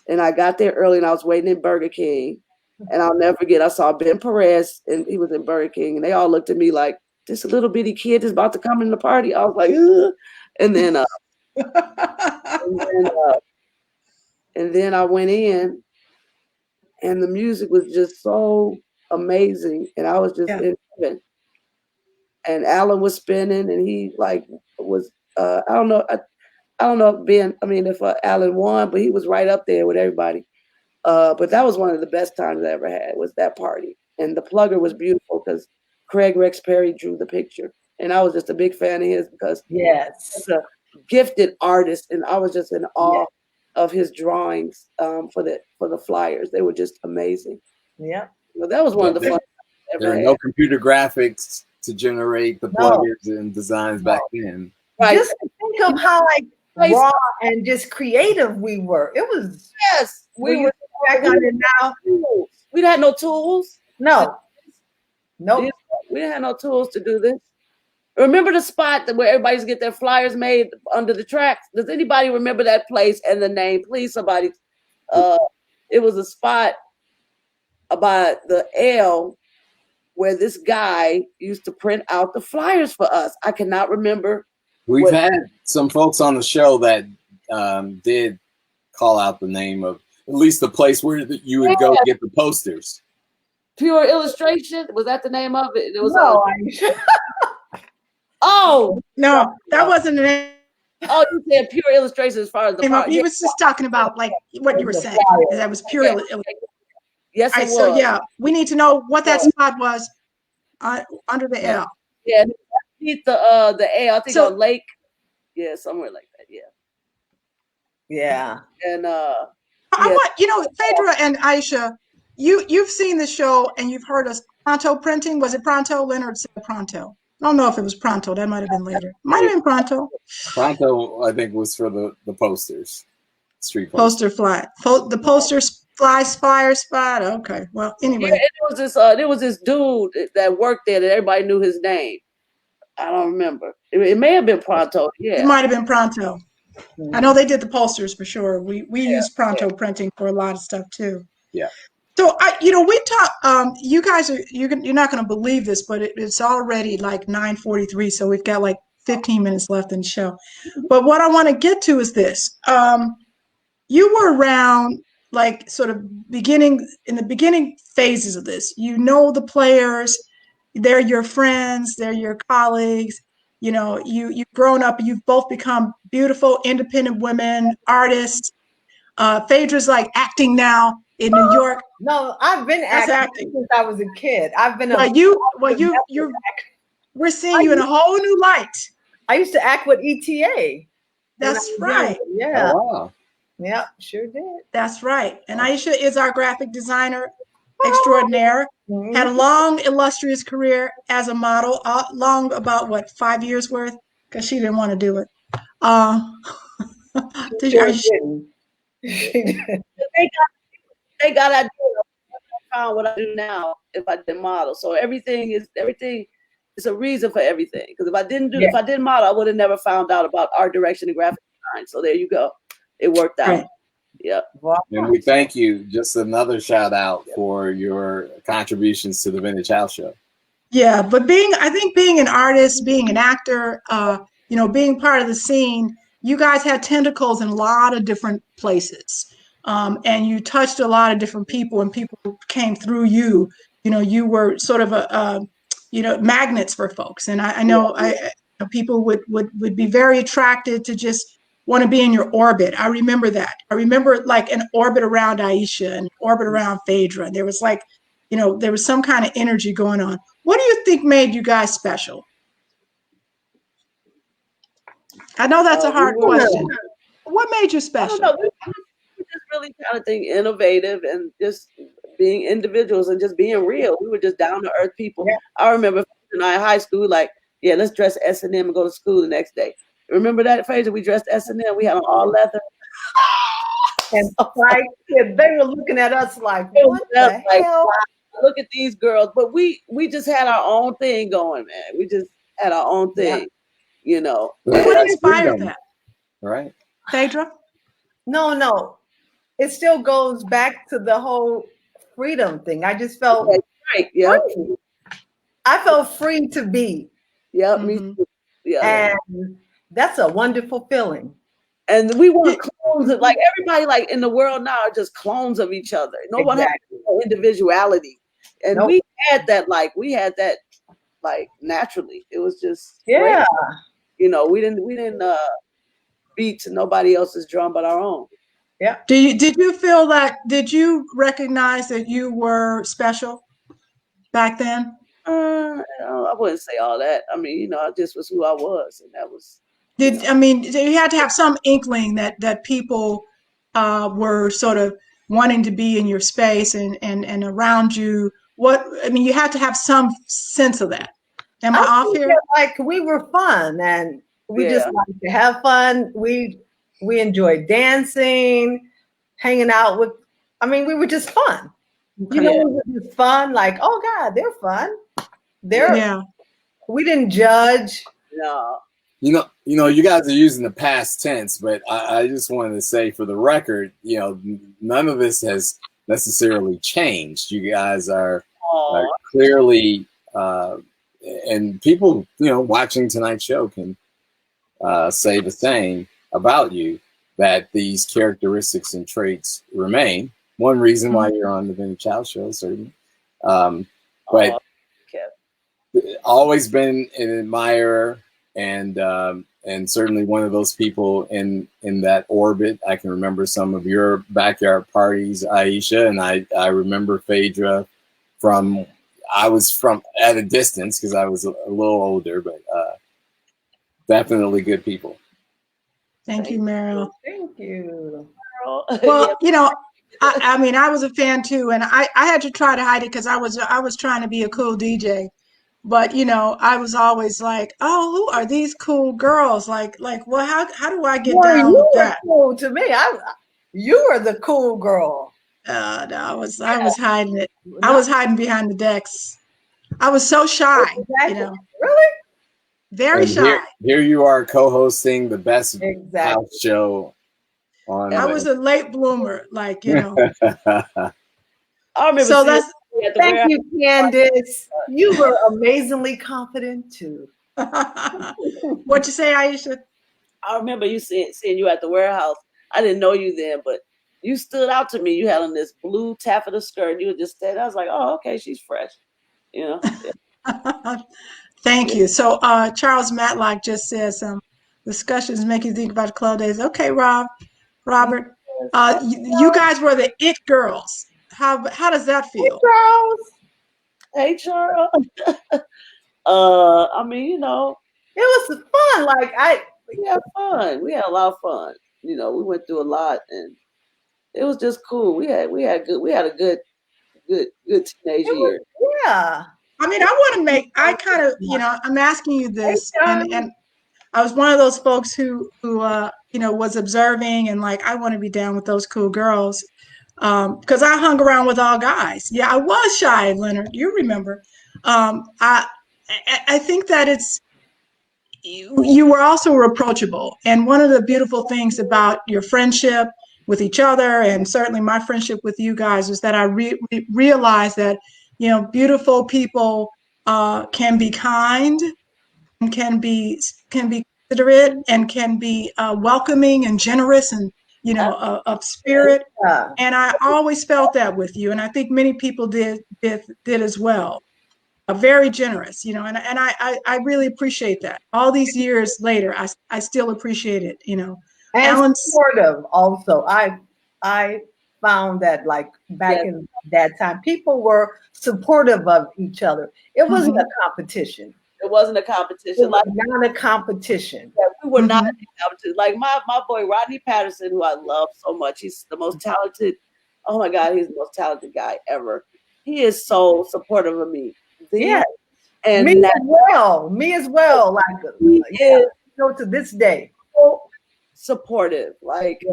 and I got there early and I was waiting in Burger King. And I'll never forget, I saw Ben Perez and he was in Burger King and they all looked at me like, this little bitty kid is about to come in the party. I was like, ugh. And then I went in and the music was just so amazing. And I was just in heaven. And Alan was spinning and he was, I don't know if Alan won, but he was right up there with everybody. But that was one of the best times I ever had, was that party. And the plugger was beautiful because Craig Rex Perry drew the picture. And I was just a big fan of his because he's a gifted artist. And I was just in awe of his drawings for the flyers. They were just amazing. Yeah. Well, that was one of the fun There were no computer graphics to generate the pluggers and designs back then. Right. Just think of how raw and just creative we were. It was we were back on it now. We didn't have no tools. No. We didn't have no tools to do this. Remember the spot where everybody's get their flyers made under the tracks? Does anybody remember that place and the name? Please, somebody. It was a spot about the L where this guy used to print out the flyers for us. I cannot remember. We've had some folks on the show that did call out the name of at least the place where you would go get the posters. Pure Illustration, was that the name of it? It was no, that wasn't the name. Oh, you said Pure Illustration as far as the he was just talking about like what you were saying. That was pure. Yes, it was. So yeah, we need to know what that spot was under the L. Yeah, underneath the L. I think on Lake. Yeah, somewhere like that. Yeah. Yeah. And I want Phedra and Aisha. You've seen the show and you've heard us Pronto printing. Was it Pronto? Leonard said Pronto. I don't know if it was Pronto. That might have been later. Might have been Pronto. Pronto, I think, was for the posters. Street poster fly. The posters flyer spot. Okay. Well, anyway. Yeah, there was this dude that worked there that everybody knew his name. I don't remember. It may have been Pronto. Yeah. It might have been Pronto. I know they did the posters for sure. We used Pronto printing for a lot of stuff too. Yeah. So we talk. You guys you're not going to believe this, but it's already like 9:43. So we've got like 15 minutes left in the show. But what I want to get to is this. You were around like sort of in the beginning phases of this. You know the players, they're your friends, they're your colleagues. You know, you've grown up, you've both become beautiful, independent women, artists. Phaedra's like acting now in New York. No, I've been acting since I was a kid. I've been we're seeing you in a whole new light. I used to act with ETA. That's right. Yeah. Oh, wow. Yeah, sure did. That's right. And Aisha is our graphic designer extraordinaire. Mm-hmm. Had a long, illustrious career as a model, long about what, 5 years worth? Because she didn't want to do it. She didn't. They got idea. I found what I do now if I didn't model. So everything is a reason for everything. Because if I didn't model, I would have never found out about art direction and graphic design. So there you go. It worked out. Right. Yep. And we thank you. Just another shout out for your contributions to the Vintage House Show. Yeah, but I think being an artist, being an actor, being part of the scene, you guys had tentacles in a lot of different places. And you touched a lot of different people, and people came through you. You know, you were sort of magnets for folks. And I know people would be very attracted to just want to be in your orbit. I remember that. I remember like an orbit around Aisha and orbit around Phedra. There was like, there was some kind of energy going on. What do you think made you guys special? I know that's a hard question. What made you special? I don't know. We just really kind of think innovative and just being individuals and just being real. We were just down to earth people. Yeah. I remember in high school, like, yeah, let's dress S&M and go to school the next day. Remember that, Phedra? We dressed S&M. We had on all leather. And like, they were looking at us like, what the hell? Wow, look at these girls. But we just had our own thing going, man. We just had our own thing, What inspired that? Right. Phedra? No. It still goes back to the whole freedom thing. I just felt right. Yeah. I felt free to be. Yeah, me too. Yeah. And that's a wonderful feeling. And we weren't clones of, like everybody like in the world now are just clones of each other. No one has individuality. And we had that naturally. It was just great. We didn't beat to nobody else's drum but our own. Yeah. Did you recognize that you were special back then? I wouldn't say all that. I mean, I just was who I was, and that was. You had to have some inkling that people were sort of wanting to be in your space and around you. You had to have some sense of that. Am I off here? Like we were fun, and we just liked to have fun. We enjoyed dancing, hanging out with. We were just fun. We were just fun. Like, oh God, they're fun. We didn't judge. No. You guys are using the past tense, but I just wanted to say for the record, none of this has necessarily changed. You guys are clearly, and people, watching tonight's show can say the same about you, that these characteristics and traits remain. One reason why you're on the Vintage House Show, certainly. But always been an admirer and certainly one of those people in that orbit. I can remember some of your backyard parties, Aisha, and I remember Phedra I was from at a distance because I was a little older, but definitely good people. Thank you, Meryl. Thank you. Well, I was a fan too, and I had to try to hide it because I was trying to be a cool DJ. But I was always like, "Oh, who are these cool girls?" Like, well, how do I get down with that? Cool to me. You were the cool girl. No, I was hiding it. I was hiding behind the decks. I was so shy. Exactly. Really? Very shy. Here you are co-hosting the best house show on. I was a late bloomer, I remember. So thank you, Candace. You were amazingly confident too. What you say, Aisha? I remember you seeing you at the warehouse. I didn't know you then, but you stood out to me. You had on this blue taffeta skirt. You were just standing. I was like, oh, okay, she's fresh. You know. Yeah. Thank you. So Charles Matlock just says discussions make you think about the club days. Okay, Robert, you guys were the it girls. How does that Hey, feel? Charles. Hey, Charles. I mean, you know, It was fun. Like we had fun. We had a lot of fun. You know, we went through a lot, and it was just cool. We had a good teenage year. yeah. I mean, I kind of, I'm asking you this, and I was one of those folks who was observing and like, I want to be down with those cool girls, because I hung around with all guys. Yeah, I was shy, Leonard. You remember? I think that you were also approachable, and one of the beautiful things about your friendship with each other, and certainly my friendship with you guys, is that I realized that beautiful people can be kind and can be considerate and can be welcoming and generous and of spirit. Yeah. And I always felt that with you, and I think many people did as well. Very generous, and I really appreciate that. All these years later, I still appreciate it. And Alan's supportive also. I found that like back in that time, people were supportive of each other. It wasn't a competition. It wasn't a competition. It was not a competition. We were not in competition. Like my boy Rodney Patterson, who I love so much. He's the most talented. Oh my God, he's the most talented guy ever. He is so supportive of me. Yeah, and me as well. Like to this day, so supportive. Like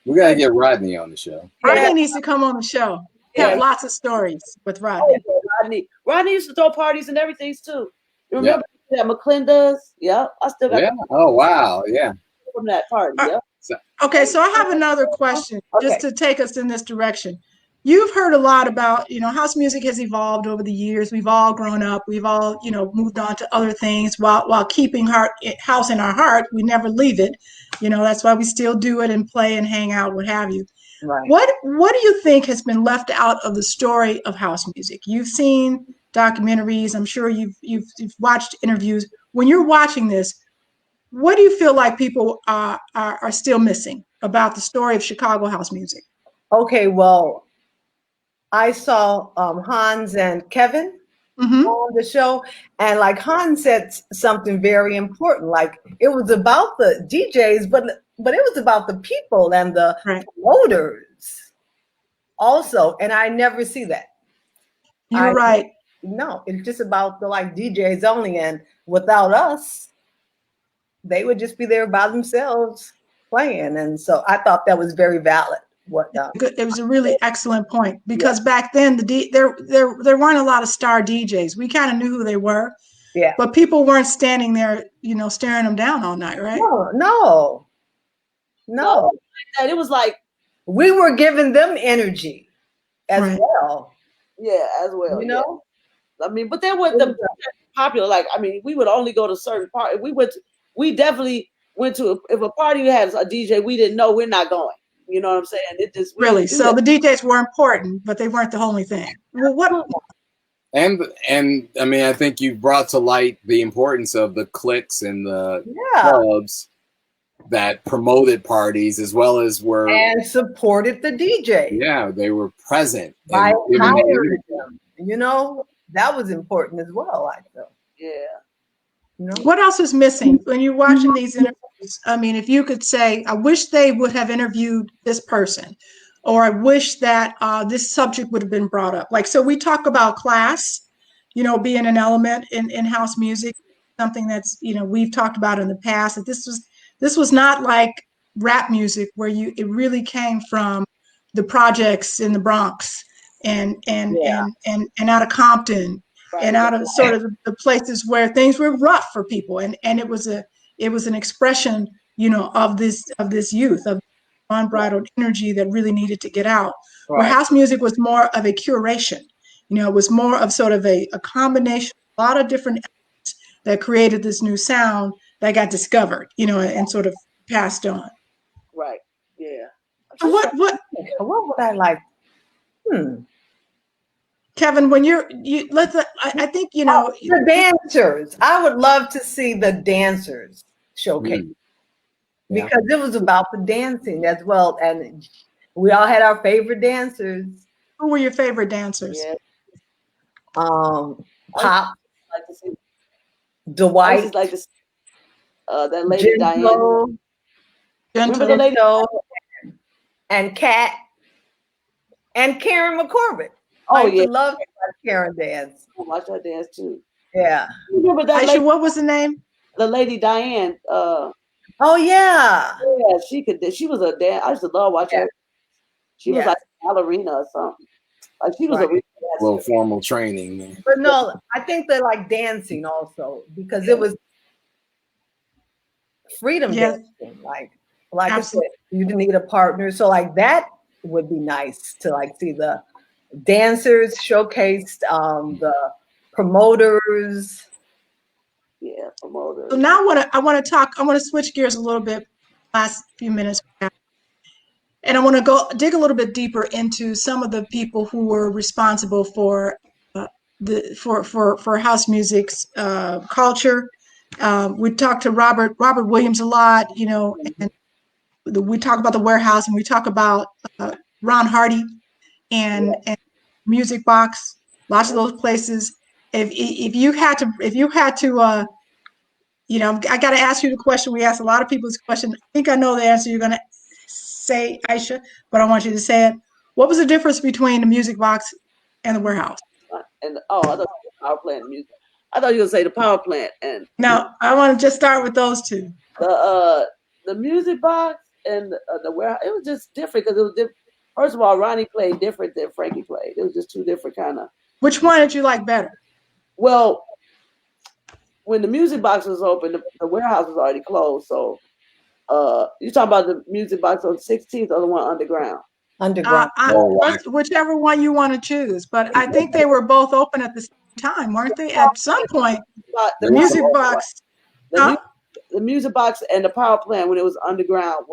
We gotta get Rodney on the show. Rodney needs to come on the show. Have lots of stories with Rodney. Rodney used to throw parties and everything too. You remember that McClinda's? Yeah, I still got. Yeah. Oh wow. Yeah. From that party. Yeah. Okay, so I have another question just to take us in this direction. You've heard a lot about, house music has evolved over the years. We've all grown up. We've all, moved on to other things while keeping house in our heart. We never leave it. That's why we still do it and play and hang out, what have you. Right. What do you think has been left out of the story of house music? You've seen documentaries. I'm sure you've watched interviews. When you're watching this, what do you feel like people are still missing about the story of Chicago house music? Okay, well, I saw Hans and Kevin on the show, and like Hans said something very important. Like it was about the DJs, but it was about the people and the promoters also. And I never see that. You're right. No, it's just about the like DJs only, and without us, they would just be there by themselves playing. And so I thought that was very valid. It was a really excellent point, because back then there weren't a lot of star DJs. We kind of knew who they were, but people weren't standing there, staring them down all night, right? No. It was like we were giving them energy as well. Yeah, as well. know, I mean, but then with the popular, like I mean, we would only go to certain parties. We definitely went to if a party has a DJ we didn't know, we're not going. You know what I'm saying? It just really. So the DJs were important, but they weren't the only thing. Well, what? And I mean, I think you brought to light the importance of the cliques and the clubs that promoted parties as well as were and supported the DJ. Yeah, they were present. By hiring them. That was important as well. I feel. Yeah. What else is missing when you're watching these interviews? I mean, if you could say, I wish they would have interviewed this person, or I wish that this subject would have been brought up. Like, so we talk about class, being an element in house music, something that's, we've talked about in the past, that this was not like rap music where it really came from the projects in the Bronx and out of Compton. And out of sort of the places where things were rough for people, and it was an expression, of this youth, of unbridled energy that really needed to get out. Where house music was more of a curation, it was more of sort of a combination, a lot of different elements that created this new sound that got discovered, and sort of passed on. Right. Yeah. So what would I like? Kevin, when I think, the dancers. I would love to see the dancers showcase Yeah. because it was about the dancing as well. And we all had our favorite dancers. who were your favorite dancers? Yeah. Pop, Like to see, I Dwight, just like to see, that lady Diane. Gentle, Remember the lady? and Kat, and Karen McCormick. Oh, I used yeah. to love Karen dance. I watch her dance too. Yeah. Remember that Aisha, lady, what was the name? the lady Diane? Oh yeah. Yeah, she could. She was a dance. I used to love watching her. She was Yeah. like a ballerina or something. Like she was a real A little formal training. But no, I think they like dancing also because it was freedom dancing. Like I said, you didn't need a partner. So like that would be nice to like see the dancers showcased, the promoters. Yeah, promoters. So now I want to switch gears a little bit last few minutes. And I want to dig a little bit deeper into some of the people who were responsible for for house music's culture. We talked to Robert Williams a lot, and we talk about the Warehouse, and we talk about Ron Hardy and Music Box. Lots of those places. If you had to, I got to ask you the question. We asked a lot of people this question. I think I know the answer you're going to say, Aisha, but I want you to say it. What was the difference between the Music Box and the Warehouse? And I thought the power plant music. I thought you were gonna say the power plant. And now I want to just start with those two. The Music Box and the Warehouse. It was just different because it was different. First of all, Ronnie played different than Frankie played. It was just two different kind of. Which one did you like better? Well, when the Music Box was open, the Warehouse was already closed. So, you talking about the Music Box on 16th or the one underground? Underground. Whichever one you want to choose, but I think they were both open at the same time, weren't they? At some point, the Music Box. The Music Box and the power plant when it was underground,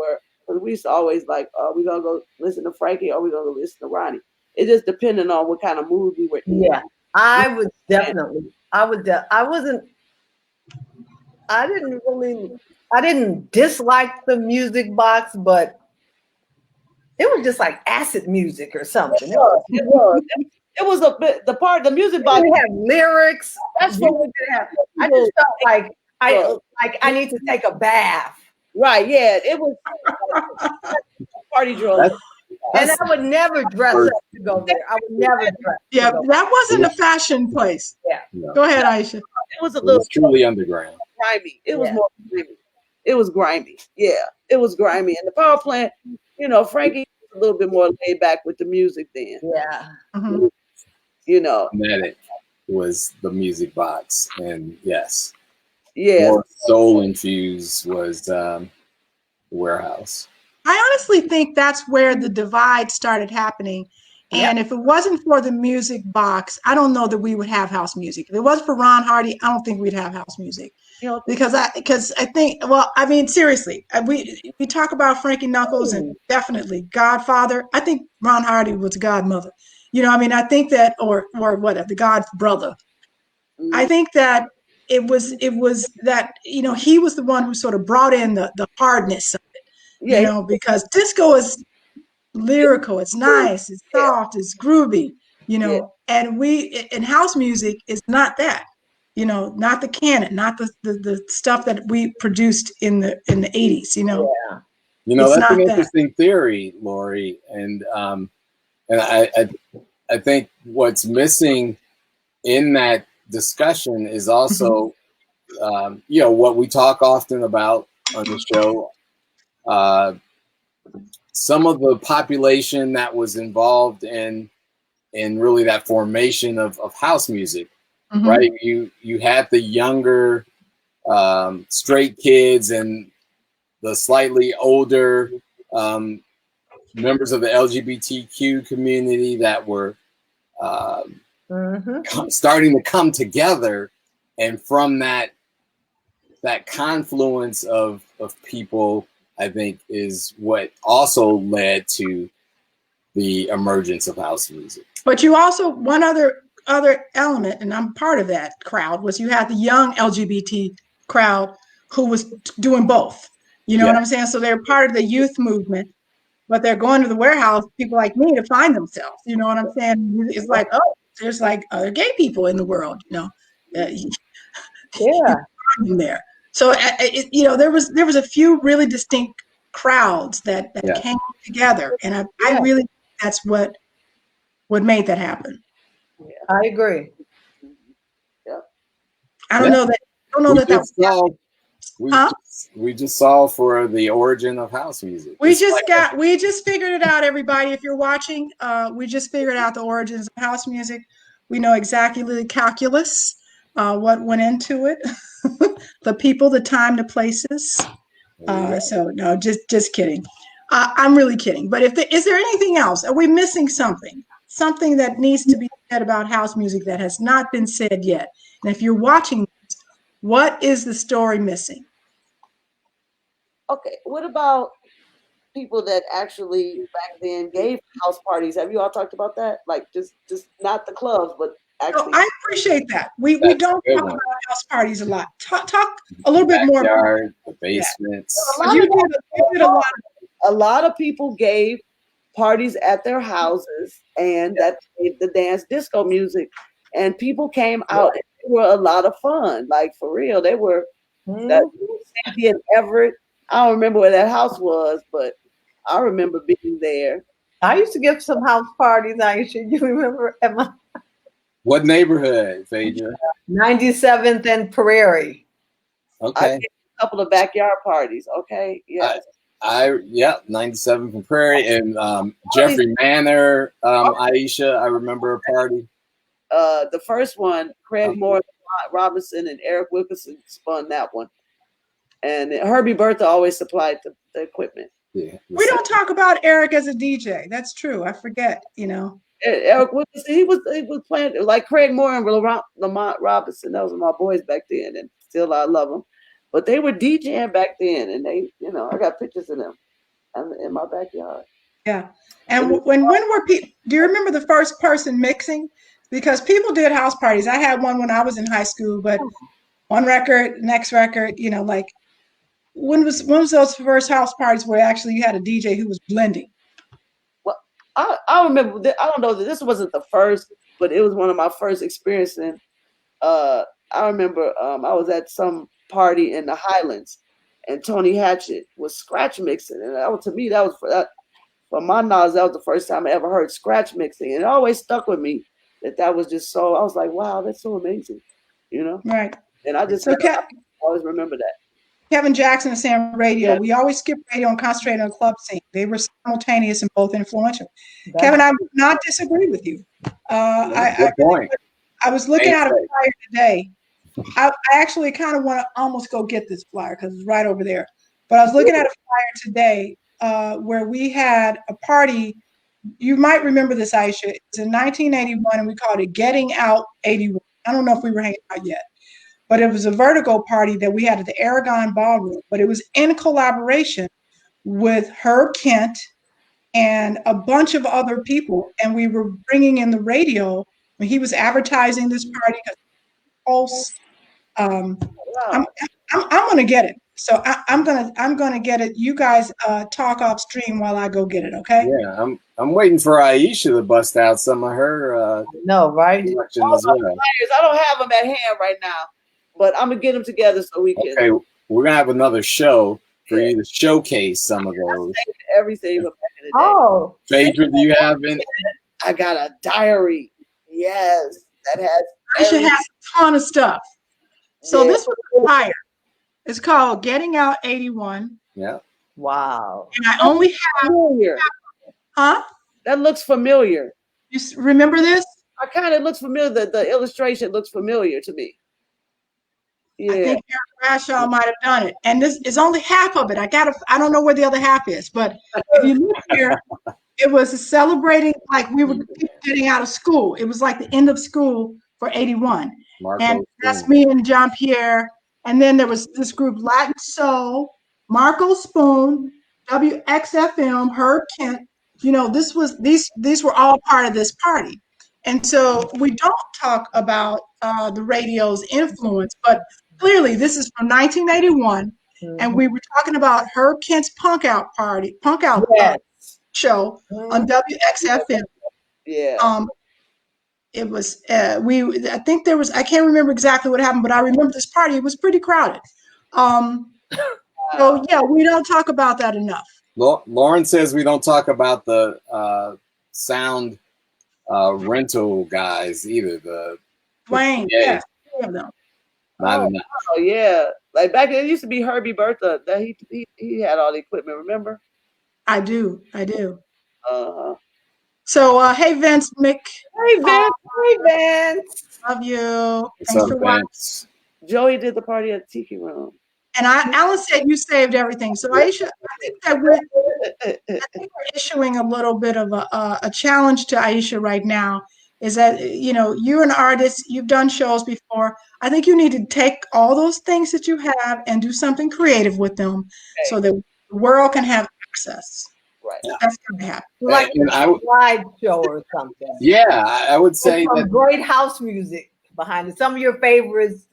we used to always like, we gonna go listen to Frankie or we gonna go listen to Ronnie. It just depended on what kind of mood we were in. Yeah, I didn't dislike the Music Box, but it was just like acid music or something. It was a bit the Music Box didn't have lyrics. That's what we didn't have. I just felt like I need to take a bath. Right, yeah. It was party drums. And I would never dress up to go there. I would never dress. Yeah, that wasn't a fashion place. Yeah. Go ahead, Aisha. It was a little truly underground. Grimy. It was more grimy. It was grimy. Yeah, it was grimy. And the power plant, Frankie was a little bit more laid back with the music then. Yeah. Mm-hmm. Magnetic was the Music Box, and yes. Yeah. More soul infused was Warehouse. I honestly think that's where the divide started happening. And if it wasn't for the Music Box, I don't know that we would have house music. If it wasn't for Ron Hardy, I don't think we'd have house music. Because I think, well, I mean, seriously, we talk about Frankie Knuckles and definitely Godfather. I think Ron Hardy was godmother. I think that, or whatever, the God brother. I think that it was that, he was the one who sort of brought in the hardness of it, because disco is lyrical, it's nice, it's soft, it's groovy, and house music is not that, not the canon, not the stuff that we produced in the 80s, that's an interesting theory, Lori, and I think what's missing in that discussion is also what we talk often about on the show, some of the population that was involved in really that formation of house music, right? You had the younger straight kids and the slightly older members of the LGBTQ community that were starting to come together, and from that that confluence of people, I think, is what also led to the emergence of house music. But you also, one other element, and I'm part of that crowd, was you had the young LGBT crowd who was doing both. You know what I'm saying? So they're part of the youth movement, but they're going to the warehouse, people like me, to find themselves. You know what I'm saying? It's like, oh, there's like other gay people in the world, you know. In there. So you know, there was a few really distinct crowds that came together, and I really think that's what made that happen. I agree. I don't know that we just saw for the origin of house music. We just figured it out, everybody. If you're watching, we just figured out the origins of house music. We know exactly the calculus, what went into it, the people, the time, the places. So no, just kidding. I'm really kidding. But is there anything else? Are we missing something? Something that needs to be said about house music that has not been said yet? And if you're watching, what is the story missing? Okay, what about people that actually back then gave house parties? Have you all talked about that? Like just not the clubs, but actually. I appreciate that. We don't talk about house parties a lot. Talk a little bit more. Backyard, the basements. A lot of people gave parties at their houses, and that played the dance disco music, and people came out. And they were a lot of fun, like for real. They were that Sandy and Everett. I don't remember where that house was, but I remember being there. I used to give some house parties, Aisha. You remember at my what neighborhood, Phedra? 97th and Prairie. Okay. I did a couple of backyard parties. Okay. Yes. 97th and Prairie and Jeffrey Manor, Aisha. I remember a party. The first one, Craig Moore, Robinson, and Eric Wilkinson spun that one. And Herbie Bertha always supplied the equipment. Yeah, we don't talk about Eric as a DJ. That's true. I forget, you know. Eric Wilkinson, he was playing like Craig Moore and Lamont Robinson. Those were my boys back then, and still I love them. But they were DJing back then, and they, you know, I got pictures of them in my backyard. Yeah. And when were people? Do you remember the first person mixing? Because people did house parties. I had one when I was in high school, but one record, next record, you know, like when was those first house parties where actually you had a DJ who was blending? Well, I remember. I don't know that this wasn't the first, but it was one of my first experiencing. I remember I was at some party in the Highlands, and Tony Hatchett was scratch mixing, and that was, to me, that was from my knowledge, that was the first time I ever heard scratch mixing, and it always stuck with me that was just so. I was like, wow, that's so amazing, you know? Right. And I just I always remember that. Kevin Jackson and Sam Radio. We always skip radio and concentrate on the club scene. They were simultaneous and both influential. Kevin, I would not disagree with you. Good point. I was looking at a flyer today. I actually kind of want to almost go get this flyer because it's right over there. But I was looking at a flyer today where we had a party. You might remember this, Aisha. It was in 1981, and we called it Getting Out 81. I don't know if we were hanging out yet. But it was a vertigo party that we had at the Aragon Ballroom. But it was in collaboration with Herb Kent and a bunch of other people. And we were bringing in the radio when he was advertising this party. I'm going to get it. So I'm going to get it. You guys talk off stream while I go get it. Okay. Yeah, I'm waiting for Aisha to bust out some of her. No, right? As well. I don't have them at hand right now, but I'm gonna get them together so we can. Okay, we're gonna have another show for you to showcase some of those. Everything back in the day. Oh, Phedra, do you have any? I got a diary. Yes, that has. Aisha has a ton of stuff. So this was a flyer. It's called Getting Out 81. Yeah. Wow. And I only have. Familiar. Huh? That looks familiar. You remember this? I kind of looks familiar. The illustration looks familiar to me. Yeah. I think Eric Bradshaw might have done it. And this is only half of it. I don't know where the other half is, but if you look here, it was celebrating like we were getting out of school. It was like the end of school for 81. And that's me and Jean Pierre And then there was this group, Latin Soul, Marco Spoon, WXFM, Herb Kent. You know, these were all part of this party. And so we don't talk about the radio's influence, but clearly this is from 1981, and we were talking about Herb Kent's Punk Out Yes. show on WXFM. Yeah. It was I think there was, I can't remember exactly what happened, but I remember this party. It was pretty crowded. So yeah, we don't talk about that enough. Lauren says we don't talk about the sound rental guys either. The Dwayne, yeah, no. not enough. Oh yeah, like back then it used to be Herbie Bertha that he had all the equipment. Remember? I do. Uh-huh. So hey Vince, Mick. Hey Vince. Hey Vince. Love you. What's Thanks up, for watching. Vince? Joey did the party at Tiki Room. And Alan said you saved everything. So Aisha, I think that we're issuing a little bit of a challenge to Aisha right now. Is that, you know, you're an artist, you've done shows before. I think you need to take all those things that you have and do something creative with them, so that the world can have access. Right. That's going to happen. Like a slideshow or something. Yeah, I would say Some that great house music behind it. Some of your favorites.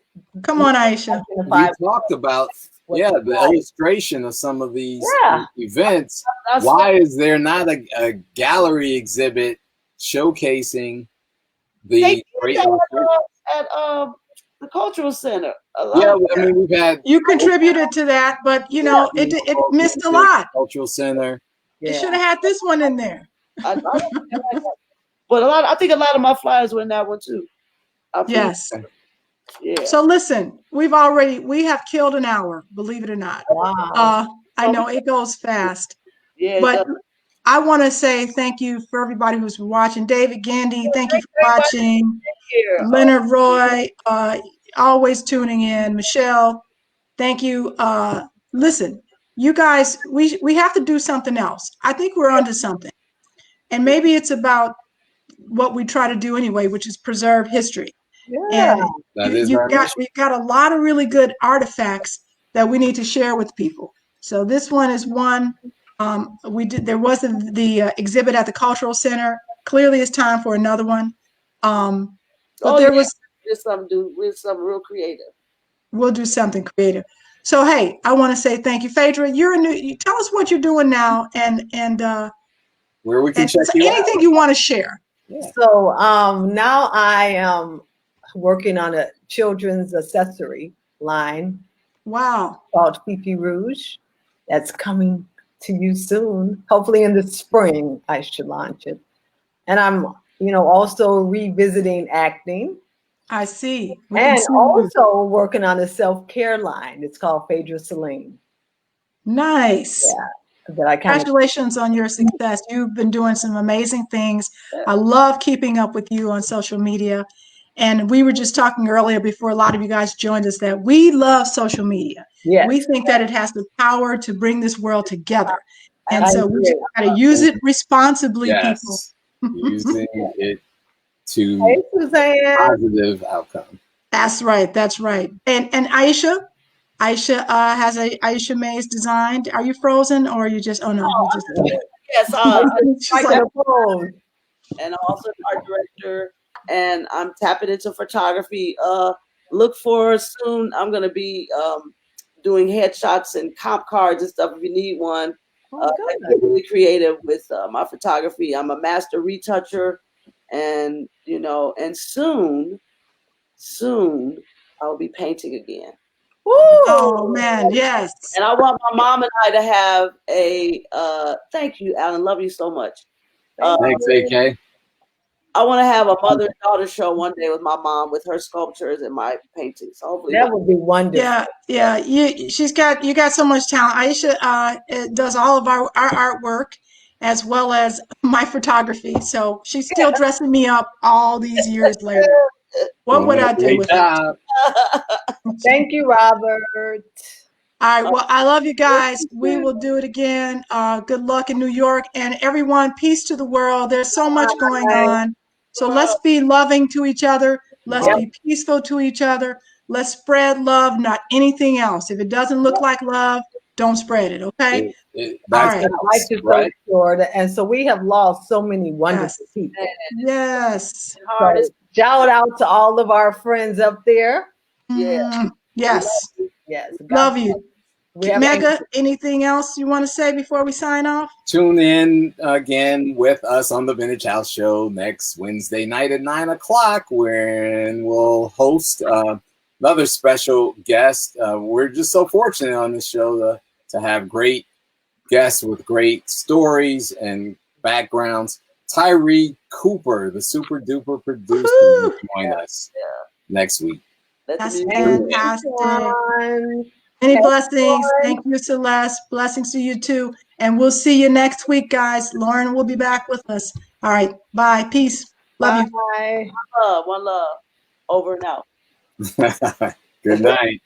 Come on, Aisha. we talked about the illustration of some of these events. Why is there not a gallery exhibit showcasing the great at the cultural center? I mean, we've had You contributed to that, but you know it missed a lot. Cultural center. You should have had this one in there. But I think a lot of my flyers were in that one too. Yes. Yeah. So listen, we have killed an hour, believe it or not. Wow. I know it goes fast. Yeah. But I want to say thank you for everybody who's watching. David Gandy, thank you for watching. Leonard Roy, always tuning in. Michelle, thank you. Listen, you guys, we have to do something else. I think we're onto something. And maybe it's about what we try to do anyway, which is preserve history. Yeah. And we've got a lot of really good artifacts that we need to share with people. So this one is one. There was the exhibit at the Cultural Center. Clearly it's time for another one. There's something real creative. We'll do something creative. So hey, I want to say thank you, Phedra. Tell us what you're doing now, and where we can check you out. Anything you want to share. Yeah. So now I am working on a children's accessory line. Wow. Called Fifi Rouge. That's coming to you soon. Hopefully in the spring I should launch it. And I'm, also revisiting acting. I see. And also working on a self-care line. It's called Phedra Celine. Nice. Yeah. Congratulations on your success. You've been doing some amazing things. I love keeping up with you on social media. And we were just talking earlier before a lot of you guys joined us that we love social media. Yes. We think that it has the power to bring this world together. And so we just got to use it responsibly, people. Using it to positive outcome. That's right. That's right. And Aisha has a Aisha Mays designed. Are you frozen or are you just? Oh no, you just. Yes, she's like, and also art director. And I'm tapping into photography. Look for soon. I'm gonna be doing headshots and comp cards and stuff. If you need one, I'm really creative with my photography. I'm a master retoucher, and and soon I'll be painting again. Woo! Oh man, yes. And I want my mom and I to have a thank you, Alan. Love you so much. Thanks, AK. I want to have a mother-daughter show one day with my mom, with her sculptures and my paintings. Hopefully that would be wonderful. Yeah. You got so much talent. Aisha does all of our artwork as well as my photography. So she's still dressing me up all these years later. What would I do with it? Thank you, Robert. All right. Well, I love you guys. We will do it again. Good luck in New York, and everyone, peace to the world. There's so much going on. So let's be loving to each other. Let's be peaceful to each other. Let's spread love, not anything else. If it doesn't look like love, don't spread it, okay? That's All right. Life is so right. short, and so we have lost so many wonderful Yes. people. Yes. So shout out to all of our friends up there. Yes. Yes. Love you. We have Mega, anything else you want to say before we sign off? Tune in again with us on the Vintage House Show next Wednesday night at 9 o'clock, when we'll host another special guest. We're just so fortunate on this show to have great guests with great stories and backgrounds. Tyree Cooper, the super duper producer, will join us next week. That's fantastic. Many blessings. Thank you, Celeste. Blessings to you too. And we'll see you next week, guys. Lauren will be back with us. All right. Bye. Peace. Love you. Bye. One love. Over and out. Good night.